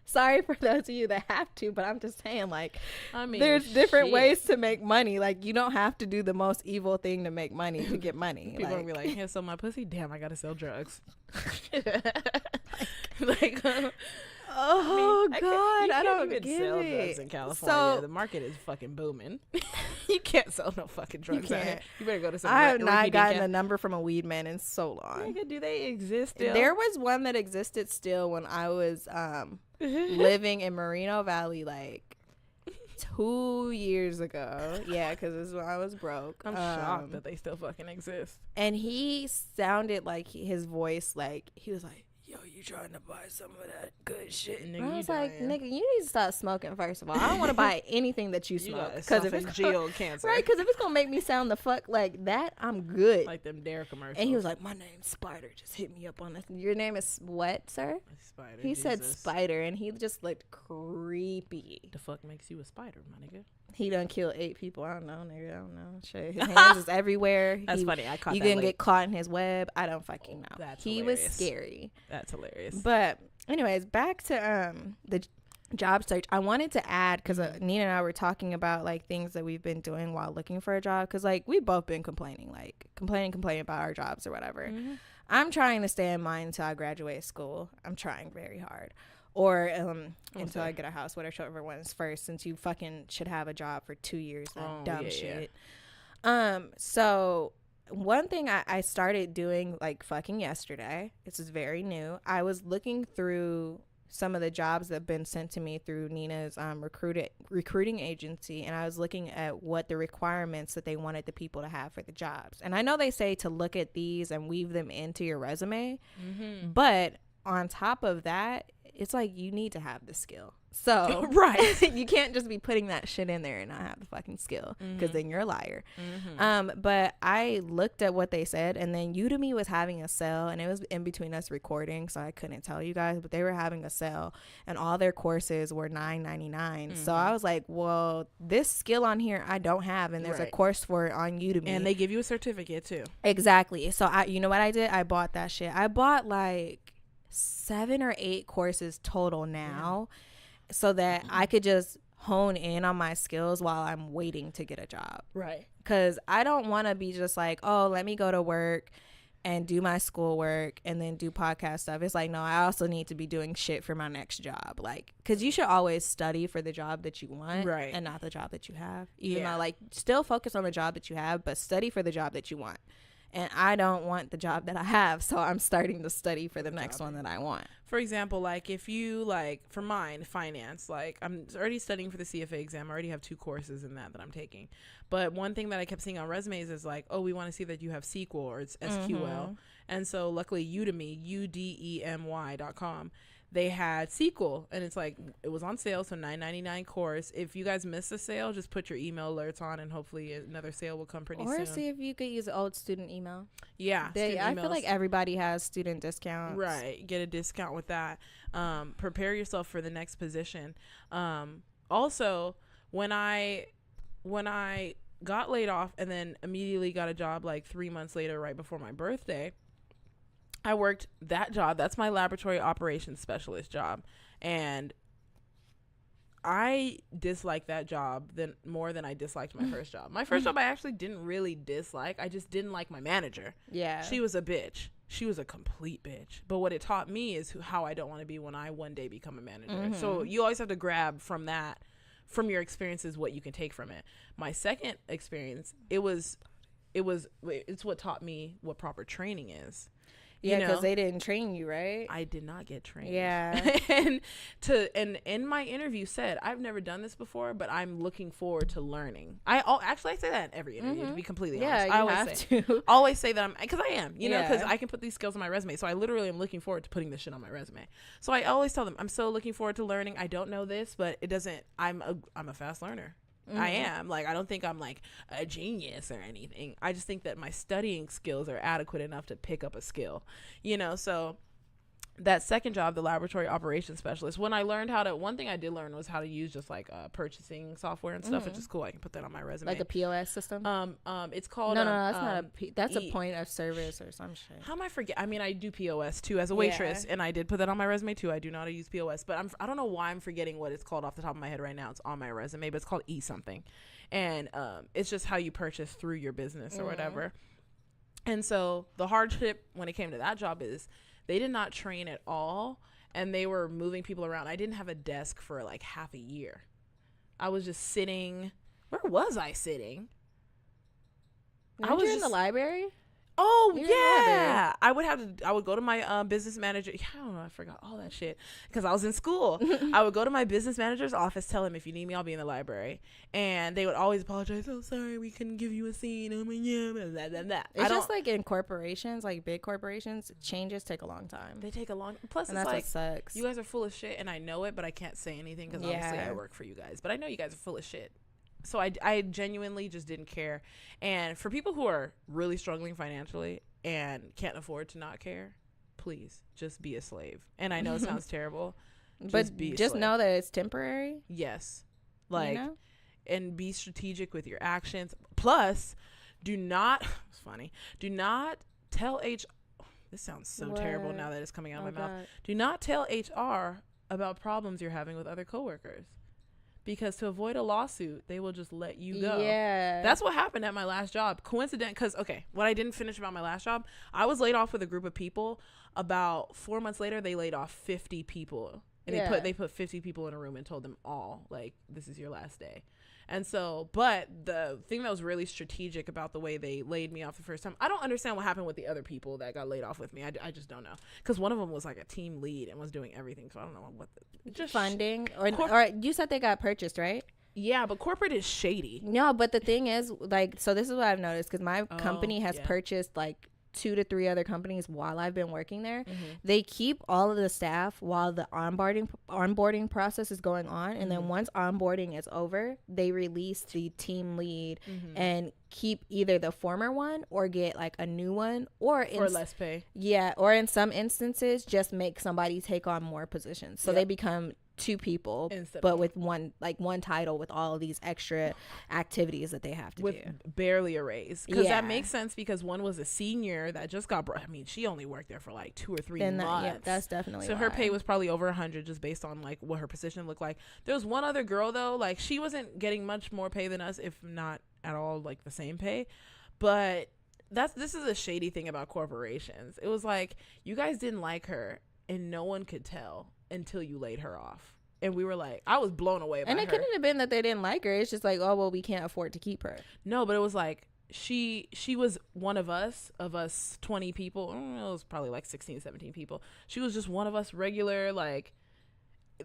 sorry for those of you that have to, but I'm just saying, like, there's different ways to make money. Like, you don't have to do the most evil thing to make money to get money. People will be like, yeah, sell my pussy. Damn, I gotta sell drugs. Like, oh God, I don't even get sell it. drugs in California. So, the market is fucking booming. You can't sell no fucking drugs. You better go to some. I have not gotten a number from a weed man in so long. Nigga, do they exist still? There was one that existed still when I was living in Moreno Valley, like 2 years ago. Yeah, because this is when I was broke. I'm shocked that they still fucking exist. And he sounded like his voice, like he was like, yo, you trying to buy some of that good shit? And I was like, nigga, you need to stop smoking, first of all. I don't want to buy anything that you smoke. Because if it's cancer. Right, because if it's going to make me sound the fuck like that, I'm good. Like them Dare commercials. And he was like, my name's Spider. Just hit me up on this. Your name is what, sir? Spider. He said Spider, and he just looked creepy. The fuck makes you a spider, my nigga? He done killed 8 people. I don't know, nigga. I don't know. Shit. His hands is everywhere. That's funny. I caught that. You didn't get caught in his web. I don't fucking know. That's he hilarious. was scary. That's hilarious. But anyways, back to the job search. I wanted to add, because Nina and I were talking about like things that we've been doing while looking for a job, because like we've both been complaining about our jobs or whatever. Mm-hmm. I'm trying to stay in mine until I graduate school. I'm trying very hard. Or until I get a house, whichever one's first, since you fucking should have a job for 2 years. That dumb shit. Yeah. So one thing I started doing like fucking yesterday, this is very new. I was looking through some of the jobs that have been sent to me through Nina's recruiting agency, and I was looking at what the requirements that they wanted the people to have for the jobs. And I know they say to look at these and weave them into your resume, but on top of that, it's like you need to have the skill. So right, you can't just be putting that shit in there and not have the fucking skill, because then you're a liar. But I looked at what they said, and then Udemy was having a sale, and it was in between us recording, so I couldn't tell you guys, but they were having a sale, and all their courses were $9.99. So I was like, well, this skill on here I don't have, and there's a course for it on Udemy, and they give you a certificate too. Exactly. So you know what I did? I bought that shit. I bought like 7 or 8 courses total now, so that I could just hone in on my skills while I'm waiting to get a job. Right. Because I don't want to be just like, oh, let me go to work and do my schoolwork and then do podcast stuff. It's like, no, I also need to be doing shit for my next job. Like, because you should always study for the job that you want, right, and not the job that you have. Even though, like, still focus on the job that you have, but study for the job that you want. And I don't want the job that I have, so I'm starting to study for the next one that I want. For example, like if you like, for mine, finance, like I'm already studying for the CFA exam. I already have 2 courses in that I'm taking. But one thing that I kept seeing on resumes is like, oh, we want to see that you have SQL or it's SQL. And so luckily Udemy, udemy.com, they had sequel, and it's like it was on sale, so $9.99 course. If you guys miss the sale, just put your email alerts on, and hopefully another sale will come pretty soon. Or see if you could use old student email. Yeah, I feel like everybody has student discounts. Right, get a discount with that. Prepare yourself for the next position. Also, when I got laid off and then immediately got a job like 3 months later, right before my birthday, I worked that job. That's my laboratory operations specialist job. And I disliked that job more than I disliked my first job. My first job I actually didn't really dislike. I just didn't like my manager. Yeah. She was a bitch. She was a complete bitch. But what it taught me is how I don't want to be when I one day become a manager. So you always have to grab from that, from your experiences, what you can take from it. My second experience, it's what taught me what proper training is. Yeah, because they didn't train you, right? I did not get trained. Yeah. and in my interview said, I've never done this before, but I'm looking forward to learning. I say that in every interview, to be completely honest. I always say that because I am, because I can put these skills on my resume. So I literally am looking forward to putting this shit on my resume. So I always tell them, I'm so looking forward to learning. I don't know this, but it doesn't, I'm a fast learner. I am. Like, I don't think I'm like a genius or anything. I just think that my studying skills are adequate enough to pick up a skill, so that second job, the laboratory operations specialist, when I learned one thing I did learn was how to use just like purchasing software and stuff, which is cool. I can put that on my resume. Like a POS system? It's called that's a point of service or some shit. How am I forget? I mean, I do POS too as a waitress, and I did put that on my resume too. I do know how to use POS, but I don't know why I'm forgetting what it's called off the top of my head right now. It's on my resume, but it's called something, and it's just how you purchase through your business or whatever. And so the hardship when it came to that job is they did not train at all, and they were moving people around. I didn't have a desk for like half a year. I was just sitting. Where was I sitting? I was in the library. Oh, yeah. I would go to my business manager. I don't know. I forgot all that shit because I was in school. I would go to my business manager's office, tell him, if you need me, I'll be in the library. And they would always apologize. Oh, sorry, we couldn't give you a scene. Oh, yeah, blah, blah, blah. It's just like in corporations, like big corporations, changes take a long time. They take a long Plus, and it's that's like, what sucks. You guys are full of shit, and I know it, but I can't say anything because obviously I work for you guys. But I know you guys are full of shit. So I genuinely just didn't care. And for people who are really struggling financially and can't afford to not care, please just be a slave. And I know it sounds terrible, but just know that it's temporary. Yes. Like, and be strategic with your actions. Plus, do not tell this sounds so terrible now that it's coming out of my mouth. Do not tell HR about problems you're having with other coworkers. Because to avoid a lawsuit, they will just let you go. Yeah. That's what happened at my last job. Coincident, because, what I didn't finish about my last job, I was laid off with a group of people. About 4 months later, they laid off 50 people. And they put 50 people in a room and told them all, like, this is your last day. And so, but the thing that was really strategic about the way they laid me off the first time, I don't understand what happened with the other people that got laid off with me. I just don't know. Because one of them was like a team lead and was doing everything. So I don't know what just funding or you said they got purchased, right? Yeah, but corporate is shady. No, but the thing is, like, so this is what I've noticed because my company has purchased like 2 to 3 other companies while I've been working there. They keep all of the staff while the onboarding process is going on, and then once onboarding is over, they release the team lead and keep either the former one or get like a new one or for less pay. Yeah, or in some instances just make somebody take on more positions. So they become 2 people but with one title with all of these extra activities that they have to do barely a raise, because that makes sense, because one was a senior that just got she only worked there for like 2 or 3 months. That's definitely so her pay was probably over 100 just based on like what her position looked like. There was one other girl though, like she wasn't getting much more pay than us, if not at all like the same pay, but this is a shady thing about corporations. It was like you guys didn't like her and no one could tell until you laid her off. And we were like, I was blown away by her. And it couldn't have been that they didn't like her. It's just like, oh, well, we can't afford to keep her. No, but it was like she was one of us 20 people. It was probably like 16, 17 people. She was just one of us regular, like,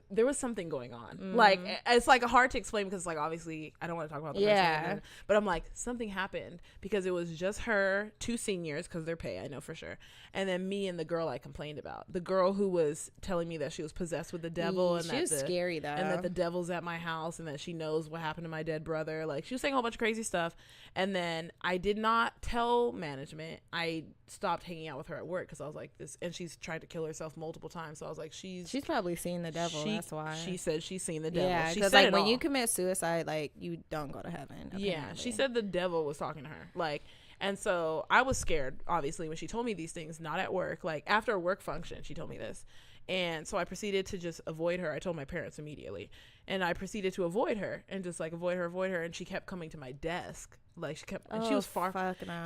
there was something going on. Like, it's like hard to explain because like obviously I don't want to talk about the person, but I'm like, something happened because it was just her, 2 seniors because they're pay, I know for sure, and then me and the girl I complained about, the girl who was telling me that she was possessed with the devil, and she was scary though, and that the devil's at my house, and that she knows what happened to my dead brother. Like, she was saying a whole bunch of crazy stuff, and then I did not tell management. I stopped hanging out with her at work because I was like, this, and she's tried to kill herself multiple times, so I was like, she's probably seen the devil. That's why she said she's seen the devil. Yeah, she because said like when you commit suicide, like you don't go to heaven. Apparently. Yeah, she said the devil was talking to her. Like, and so I was scared, obviously, when she told me these things, not at work, like after a work function, she told me this. And so I proceeded to just avoid her. I told my parents immediately, and I proceeded to avoid her and just like avoid her. And she kept coming to my desk. Like, she kept, and she was far.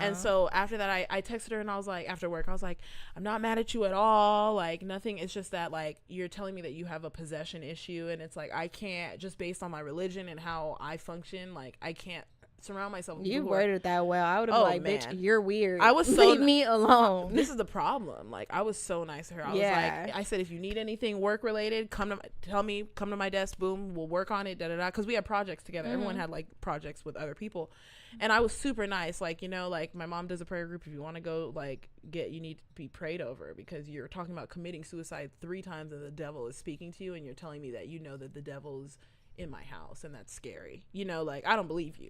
And so after that, I texted her and I was like, after work, I was like, I'm not mad at you at all. Like, nothing. It's just that like, you're telling me that you have a possession issue. And it's like, I can't, just based on my religion and how I function, like, I can't surround myself with you worded that well. I would have like, man. Bitch, you're weird. I was so leave me alone. This is the problem. Like, I was so nice to her. I was like, I said, if you need anything work related, come to my desk, boom, we'll work on it, because we had projects together. Everyone had like projects with other people, and I was super nice. Like, you know, like my mom does a prayer group. If you want to go, like, you need to be prayed over because you're talking about committing suicide 3 times and the devil is speaking to you, and you're telling me that you know that the devil's in my house, and that's scary. You know, like, I don't believe you.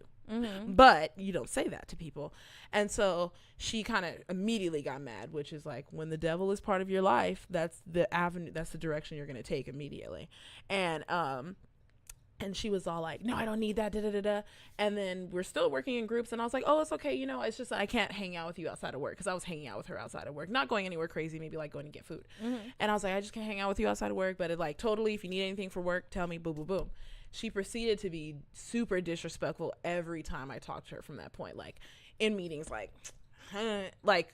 But you don't say that to people. And so she kind of immediately got mad, which is like, when the devil is part of your life, that's the avenue, that's the direction you're going to take immediately. And she was all like, no, I don't need that, and then we're still working in groups, and I was like, oh, it's okay, you know, it's just I can't hang out with you outside of work, because I was hanging out with her outside of work, not going anywhere crazy, maybe like going to get food. And I was like, I just can't hang out with you outside of work, but it like, totally, if you need anything for work, tell me, boom, boom, boom. She proceeded to be super disrespectful every time I talked to her from that point, like in meetings, like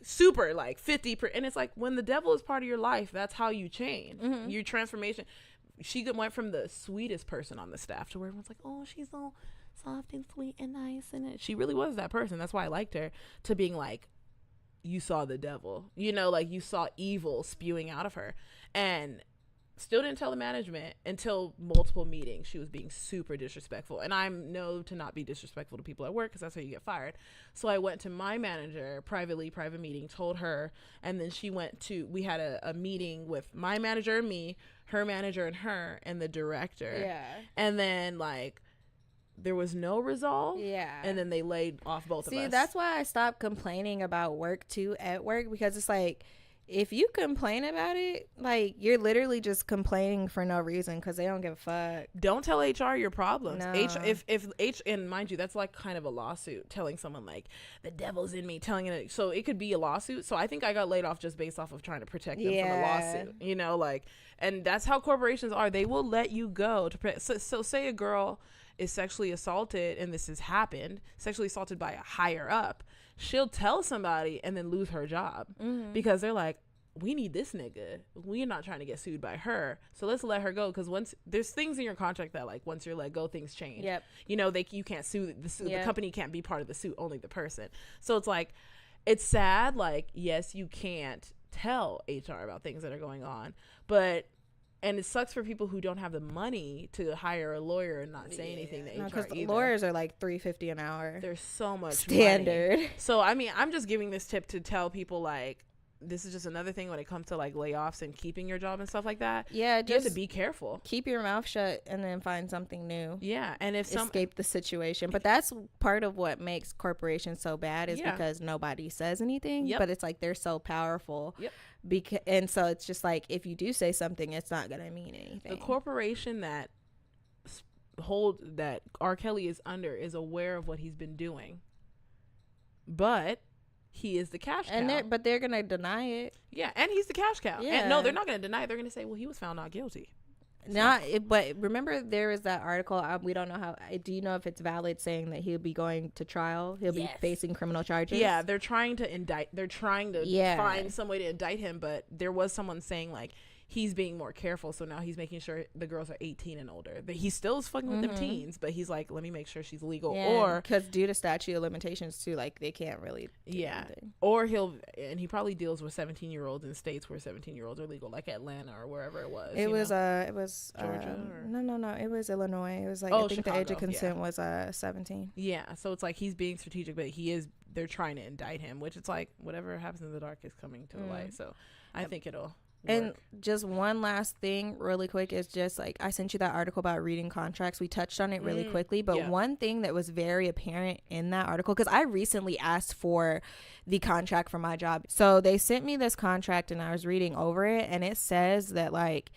super, like 50 and it's like, when the devil is part of your life, that's how you change. Your transformation. She went from the sweetest person on the staff to where everyone's like, oh, she's so soft and sweet and nice, and she really was that person. That's why I liked her, to being like, you saw the devil, you know, like you saw evil spewing out of her. And still didn't tell the management until multiple meetings. She was being super disrespectful, and I know to not be disrespectful to people at work, because that's how you get fired. So I went to my manager private meeting, told her, and then we had a meeting with my manager and me, her manager and her, and the director. And then like, there was no resolve. And then they laid off both of us. See, that's why I stopped complaining about work too at work, because it's like, if you complain about it, like, you're literally just complaining for no reason, because they don't give a fuck. Don't tell HR your problems. No. And mind you, that's like kind of a lawsuit, telling someone like, the devil's in me, telling it. So it could be a lawsuit. So I think I got laid off just based off of trying to protect them from a lawsuit, you know, like, and that's how corporations are. They will let you go to so say a girl is sexually assaulted, and this has happened, sexually assaulted by a higher up, she'll tell somebody and then lose her job, because they're like, we need this nigga, we're not trying to get sued by her, so let's let her go, because once there's things in your contract that like, once you're let go, things change. You know, you can't sue the company can't be part of the suit, only the person. So it's like, it's sad, like, yes, you can't tell HR about things that are going on, and it sucks for people who don't have the money to hire a lawyer and not say anything to HR because either. Lawyers are like $350 an hour. There's so much standard money. So I mean, I'm just giving this tip to tell people, like, this is just another thing when it comes to like layoffs and keeping your job and stuff like that. Just you have to be careful. Keep your mouth shut and then find something new. And if escape the situation. But that's part of what makes corporations so bad, is because nobody says anything. But it's like, they're so powerful. And so it's just like, if you do say something, it's not gonna mean anything. The corporation that R. Kelly is under is aware of what he's been doing, but he is the cash cow. But they're gonna deny it. And he's the cash cow. And no, they're not gonna deny it. They're gonna say, well, he was found not guilty. But remember, there is that article, we don't know how, do you know if it's valid, saying that he'll be going to trial, he'll be facing criminal charges? They're trying to find some way to indict him, but there was someone saying like, he's being more careful. So now he's making sure the girls are 18 and older. But he still is fucking with them teens, but he's like, let me make sure she's legal. Yeah, or because due to statute of limitations too, like they can't really do anything. Or he probably deals with 17-year-olds in states where 17-year-olds are legal, like Atlanta or wherever it was. It was Georgia no, it was Illinois. It was like, I think Chicago, the age of consent was 17. Yeah, so it's like he's being strategic, but they're trying to indict him, which it's like whatever happens in the dark is coming to the light. So I think it'll work. And just one last thing really quick is just like, I sent you that article about reading contracts. We touched on it really quickly, but one thing that was very apparent in that article, because I recently asked for the contract for my job. So they sent me this contract and I was reading over it, and it says that like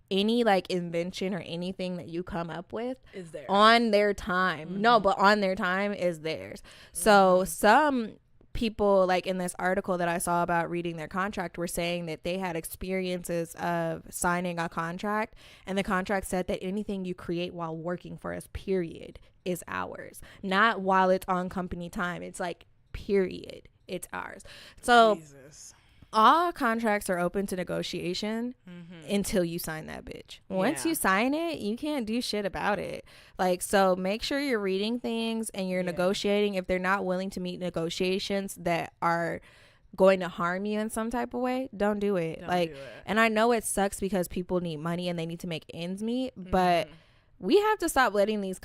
any like invention or anything that you come up with is theirs on their time. No, but on their time is theirs. So some people, like in this article that I saw about reading their contract, were saying that they had experiences of signing a contract, and the contract said that anything you create while working for us, period, is ours, not while it's on company time. It's like, period, it's ours. So Jesus. All contracts are open to negotiation until you sign that bitch. Once you sign it, you can't do shit about it. Like, so make sure you're reading things and you're negotiating. If they're not willing to meet negotiations that are going to harm you in some type of way, don't do it. And I know it sucks because people need money and they need to make ends meet, but we have to stop letting these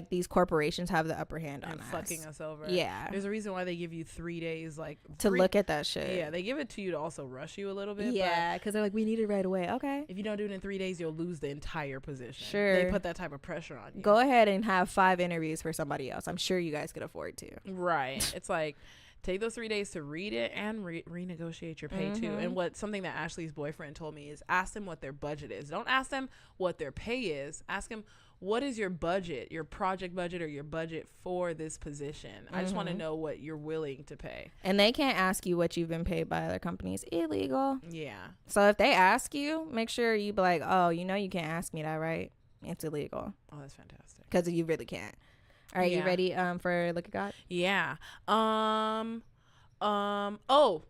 these corporations have the upper hand on us. Fucking us over. Yeah. There's a reason why they give you 3 days to look at that shit. Yeah, they give it to you to also rush you a little bit. Yeah, because they're like, we need it right away. Okay. If you don't do it in 3 days, you'll lose the entire position. Sure. They put that type of pressure on you. Go ahead and have 5 interviews for somebody else. I'm sure you guys could afford to. Right. It's like, take those 3 days to read it and renegotiate your pay too. And something that Ashley's boyfriend told me is, ask them what their budget is. Don't ask them what their pay is. Ask them, what is your budget, your project budget, or your budget for this position? I just want to know what you're willing to pay. And they can't ask you what you've been paid by other companies. Illegal. Yeah. So if they ask you, make sure you be like, oh, you can't ask me that, right? It's illegal. Oh, that's fantastic. Because you really can't. All right, you ready for Look at God? Yeah. Oh,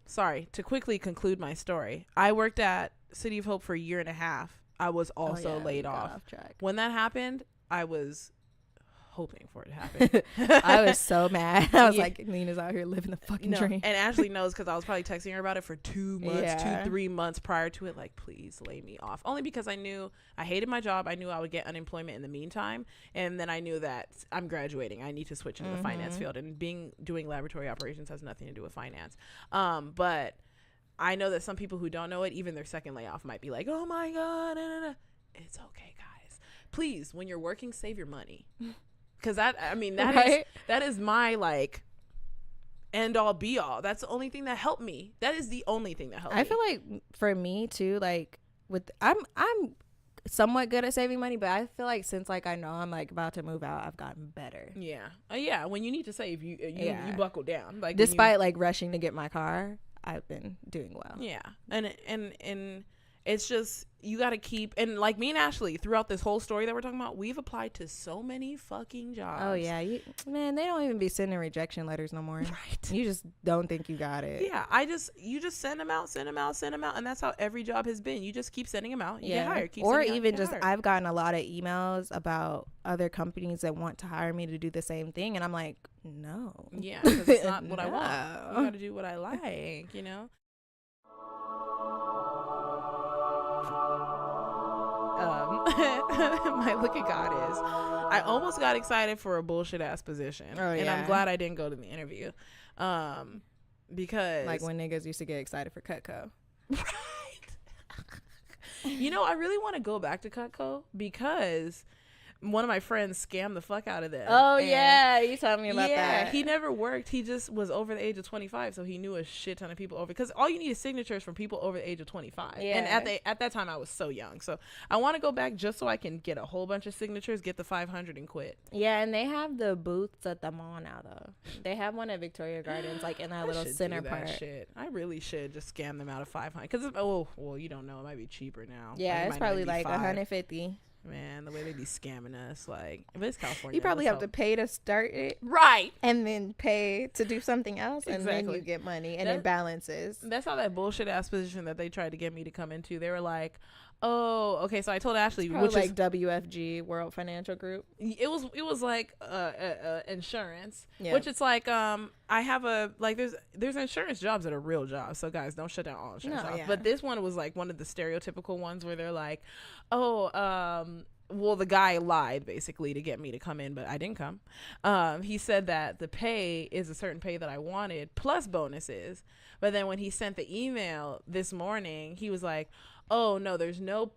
sorry. To quickly conclude my story, I worked at City of Hope for a year and a half. I was also laid off. When that happened, I was hoping for it to happen. I was so mad. I was like, Nina's out here living the fucking dream. And Ashley knows, because I was probably texting her about it for 2 months, 2-3 months prior to it, like, please lay me off. Only because I knew I hated my job. I knew I would get unemployment in the meantime, and then I knew that I'm graduating. I need to switch into the finance field, and doing laboratory operations has nothing to do with finance. But I know that some people who don't know it, even their second layoff might be like, oh my God, It's okay, guys. Please, when you're working, save your money. Because that is my like end all be all. That's the only thing that helped me. That is the only thing that helped me. I feel like for me too, like I'm somewhat good at saving money, but I feel like since like I know I'm like about to move out, I've gotten better. Yeah. When you need to save, you buckle down. Like, despite like rushing to get my car, I've been doing well. Yeah. And it's just, you got to keep, and like me and Ashley, throughout this whole story that we're talking about, we've applied to so many fucking jobs. Oh yeah. Man, they don't even be sending rejection letters no more. Right. You just don't think you got it. Yeah. You just send them out. And that's how every job has been. You just keep sending them out. You get hired. Or even just, I've gotten a lot of emails about other companies that want to hire me to do the same thing. And I'm like, no. Yeah. Because it's not what I want. You got to do what I like, you know? My look at God is, I almost got excited for a bullshit ass position. And I'm glad I didn't go to the interview. Because like when niggas used to get excited for Cutco. Right. I really want to go back to Cutco because one of my friends scammed the fuck out of them. Oh, yeah. You told me about that. Yeah, he never worked. He just was over the age of 25, so he knew a shit ton of people over. Because all you need is signatures from people over the age of 25. Yeah. And at that time, I was so young. So I want to go back just so I can get a whole bunch of signatures, get the 500, and quit. Yeah, and they have the booths at the mall now, though. They have one at Victoria Gardens, like in that little center part. Shit. I really should just scam them out of 500. Because, you don't know. It might be cheaper now. Yeah, it's probably like $150. Man, the way they be scamming us, like, if it's California, You probably have to pay to start it, right, and then pay to do something else, and then Exactly. you get money, and it balances. That's how that bullshit ass position that they tried to get me to come into. They were like, "Oh, okay." So I told Ashley, which like WFG, World Financial Group. It was like insurance, Yeah. which it's like I have a like there's insurance jobs that are real jobs. So guys, don't shut down all insurance jobs. yeah. But this one was like one of the stereotypical ones where they're like, "Oh, well, the guy lied basically to get me to come in, but I didn't come. He said that the pay is a certain pay that I wanted plus bonuses. But then when he sent the email this morning, he was like, "Oh no, there's no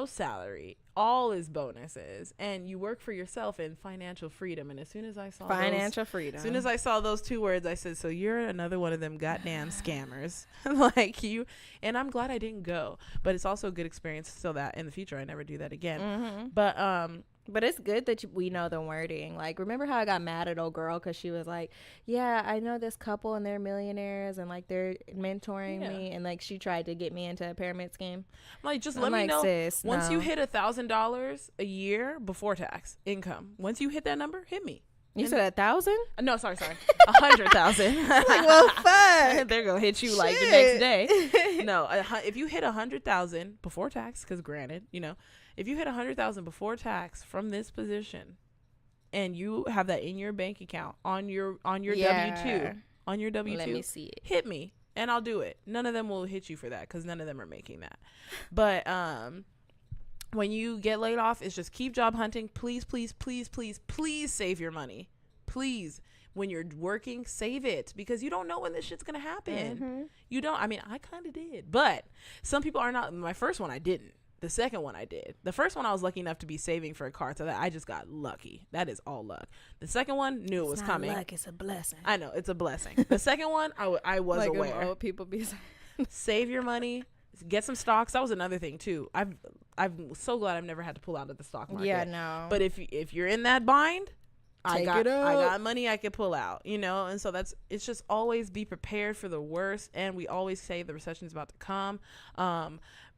salary. All is bonuses, and you work for yourself in financial freedom." And as soon as I saw freedom, as soon as I saw those two words, I said, "So you're another one of them goddamn scammers like you." And I'm glad I didn't go, but it's also a good experience so that in the future I never do that again. Mm-hmm. But it's good that we know the wording. Like, remember how I got mad at old girl because she was like, "Yeah, I know this couple and they're millionaires and like they're mentoring me," and like she tried to get me into a pyramid scheme. Like, just let me know, sis, once you hit $1,000 a year before tax income. Once you hit that number, hit me. You said 1,000? No, sorry, 100,000. Like, well, fuck. They're gonna hit you like the next day. No, if you hit 100,000 before tax, because granted, if you hit 100,000 before tax from this position, and you have that in your bank account on your W-2, let me see it. Hit me and I'll do it. None of them will hit you for that because none of them are making that. But when you get laid off, it's just keep job hunting. Please, please, please, please, please save your money. Please, when you're working, save it because you don't know when this shit's gonna happen. Mm-hmm. You don't. I mean, I kind of did, but some people are not. My first one, I didn't. The second one I did. The first one I was lucky enough to be saving for a car, so that I just got lucky. That is all luck. The second one knew it was coming. Luck, it's a blessing. I know, it's a blessing. The second one I was like aware. Old people be Save your money. Get some stocks. That was another thing too. I'm so glad I've never had to pull out of the stock market. Yeah, no. But if you're in that bind, I got money I could pull out, and so it's just always be prepared for the worst. And we always say the recession is about to come.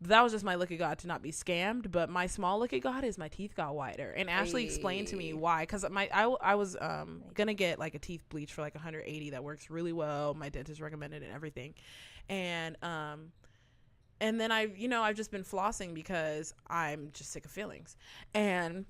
That was just my look at God to not be scammed. But my small look at God is my teeth got whiter. And Ashley explained to me why. Because I was gonna get like a teeth bleach for like $180 that works really well. My dentist recommended it and everything. And then I've just been flossing because I'm just sick of fillings. And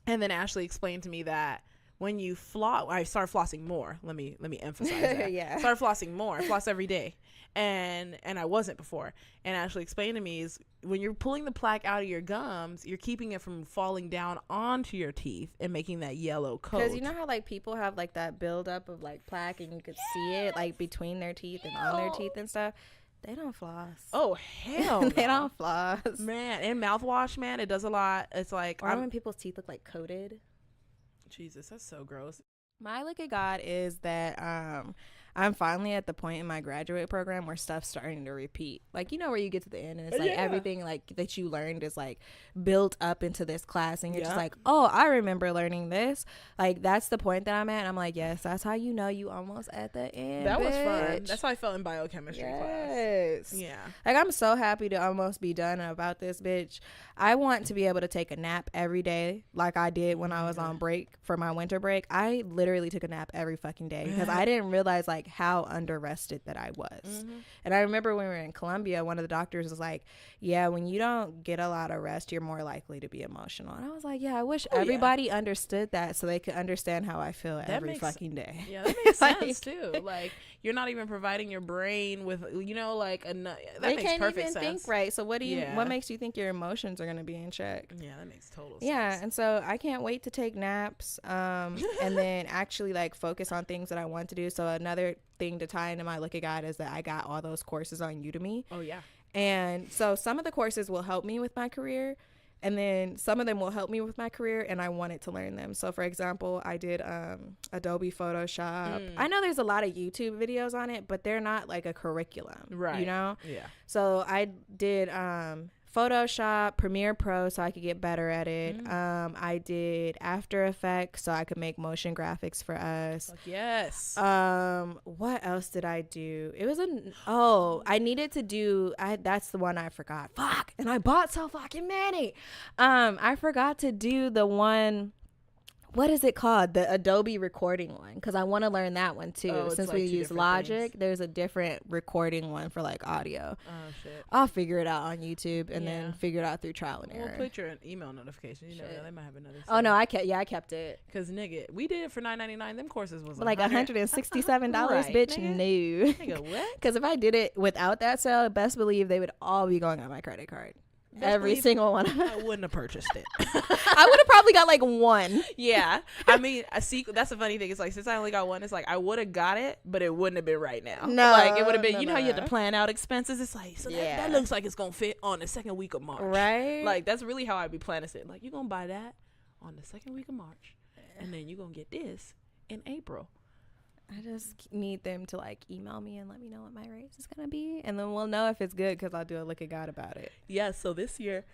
then Ashley explained to me that when you floss, I started flossing more. Let me emphasize that. Yeah. Started flossing more. I floss every day. And I wasn't before. And Ashley explained to me is when you're pulling the plaque out of your gums, you're keeping it from falling down onto your teeth and making that yellow coat. Because you know how like people have like that buildup of like plaque and you could see it like between their teeth and on their teeth and stuff. They don't floss. Oh, hell no. They don't floss. Man, and mouthwash, man, it does a lot. It's like... Or when people's teeth look like coated. Jesus, that's so gross. My look at God is that I'm finally at the point in my graduate program where stuff's starting to repeat. Like, where you get to the end and it's like everything like that you learned is like built up into this class and you're just like, oh, I remember learning this. Like, that's the point that I'm at. And I'm like, yes, that's how you know you almost at the end. That was fun. That's how I felt in biochemistry class. Yeah. Like, I'm so happy to almost be done about this, bitch. I want to be able to take a nap every day like I did when I was on break for my winter break. I literally took a nap every fucking day because I didn't realize like how under rested that I was. And I remember when we were in Colombia, one of the doctors was like, yeah, when you don't get a lot of rest, you're more likely to be emotional. And I was like, yeah, I wish everybody understood that so they could understand how I feel every fucking day. Yeah, that makes sense too. Like, you're not even providing your brain with, that makes perfect sense. Think right. So what makes you think your emotions are going to be in check? Yeah, that makes total sense. Yeah, and so I can't wait to take naps and then actually like focus on things that I want to do. So another thing to tie into my look at God is that I got all those courses on Udemy. Oh yeah. And so some of the courses will help me with my career, and then some of them will help me with my career, and I wanted to learn them. So for example, I did Adobe Photoshop. I know there's a lot of YouTube videos on it, but they're not like a curriculum, right? Yeah. So I did Photoshop, Premiere Pro, so I could get better at it. I did After Effects, so I could make motion graphics for us. Fuck yes. What else did I do? It was I needed to do. That's the one I forgot. Fuck, and I bought so fucking many. I forgot to do the one. What is it called? The Adobe recording one, because I want to learn that one too. Since like we use Logic, things. there's a different recording one for like audio. Oh shit! I'll figure it out on YouTube and then figure it out through trial and error. We'll put your email notification. You know, they might have another. Oh no, I kept it. Cause nigga, we did it for $9.99. Them courses was like $167, right, bitch. Nigga. No. Nigga, what? Because if I did it without that sale, best believe they would all be going on my credit card. Every single one. I wouldn't have purchased it. I would have probably got like one. Yeah. I mean, that's a funny thing. It's like, since I only got one, it's like I would have got it, but it wouldn't have been right now. No. Like it would have been, you know how you have to plan out expenses? It's like, so that looks like it's going to fit on the second week of March. Right. Like that's really how I'd be planning it. Like you're going to buy that on the second week of March. And then you're going to get this in April. I just need them to like email me and let me know what my raise is going to be. And then we'll know if it's good because I'll do a look at God about it. Yeah. So this year,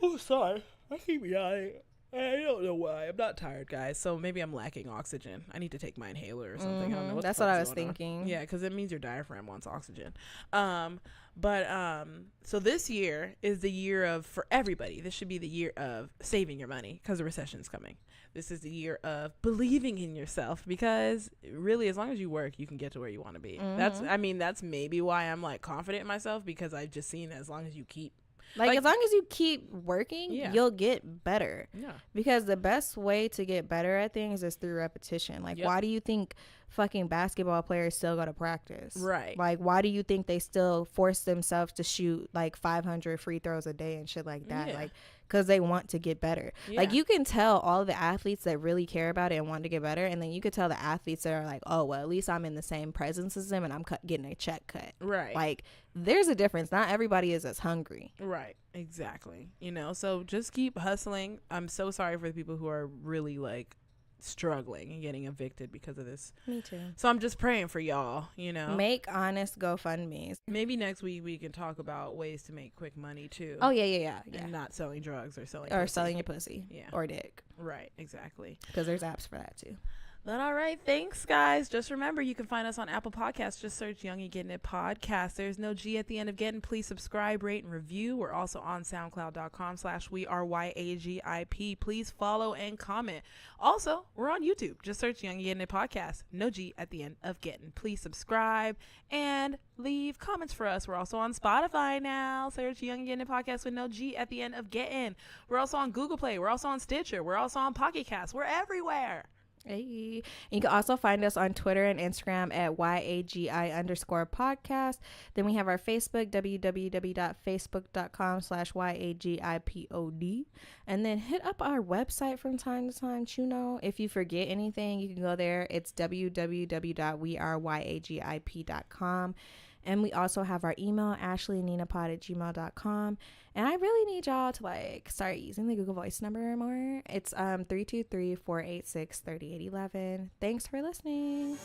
oh, sorry. I keep yawning. I don't know why. I'm not tired, guys. So maybe I'm lacking oxygen. I need to take my inhaler or something. I don't know what That's what I was thinking. Yeah, because it means your diaphragm wants oxygen. So this year is the year of, for everybody, this should be the year of saving your money because the recession's coming. This is the year of believing in yourself because really, as long as you work, you can get to where you want to be. That's maybe why I'm like confident in myself, because I've just seen as long as you keep as long as you keep working, you'll get better. Yeah. Because the best way to get better at things is through repetition. Like, why do you think fucking basketball players still go to practice? Right. Like, why do you think they still force themselves to shoot like 500 free throws a day and shit like that? Yeah. Like, because they want to get better. Yeah. Like, you can tell all the athletes that really care about it and want to get better, and then you could tell the athletes that are like, oh, well, at least I'm in the same presence as them and I'm getting a check cut. Right. Like, there's a difference. Not everybody is as hungry. Right. Exactly. You know, so just keep hustling. I'm so sorry for the people who are really like struggling and getting evicted because of this. Me too. So I'm just praying for y'all, you know. Make honest GoFundMes. Maybe next week we can talk about ways to make quick money too. Oh yeah. And not selling drugs or selling your pussy. Yeah. Or dick. Right, exactly. Because there's apps for that too. But all right, thanks guys. Just remember, you can find us on Apple Podcasts. Just search Young and Getting It Podcast. There's no G at the end of getting. Please subscribe, rate, and review. We're also on SoundCloud.com/WeAreYAGIP. Please follow and comment. Also, we're on YouTube. Just search Young and Getting It Podcast. No G at the end of getting. Please subscribe and leave comments for us. We're also on Spotify now. Search Young and Getting It Podcast with no G at the end of getting. We're also on GooglePlay. We're also on Stitcher. We're also on Pocket Cast. We're everywhere. Hey. And you can also find us on Twitter and Instagram at YAGI_podcast. Then we have our Facebook, www.facebook.com/YAGIPOD. And then hit up our website from time to time. You know, if you forget anything, you can go there. It's www.weareyagip.com. And we also have our email, Ashleyandninapod@gmail.com. And I really need y'all to like start using the Google Voice number more. It's 323-486-3811. Thanks for listening.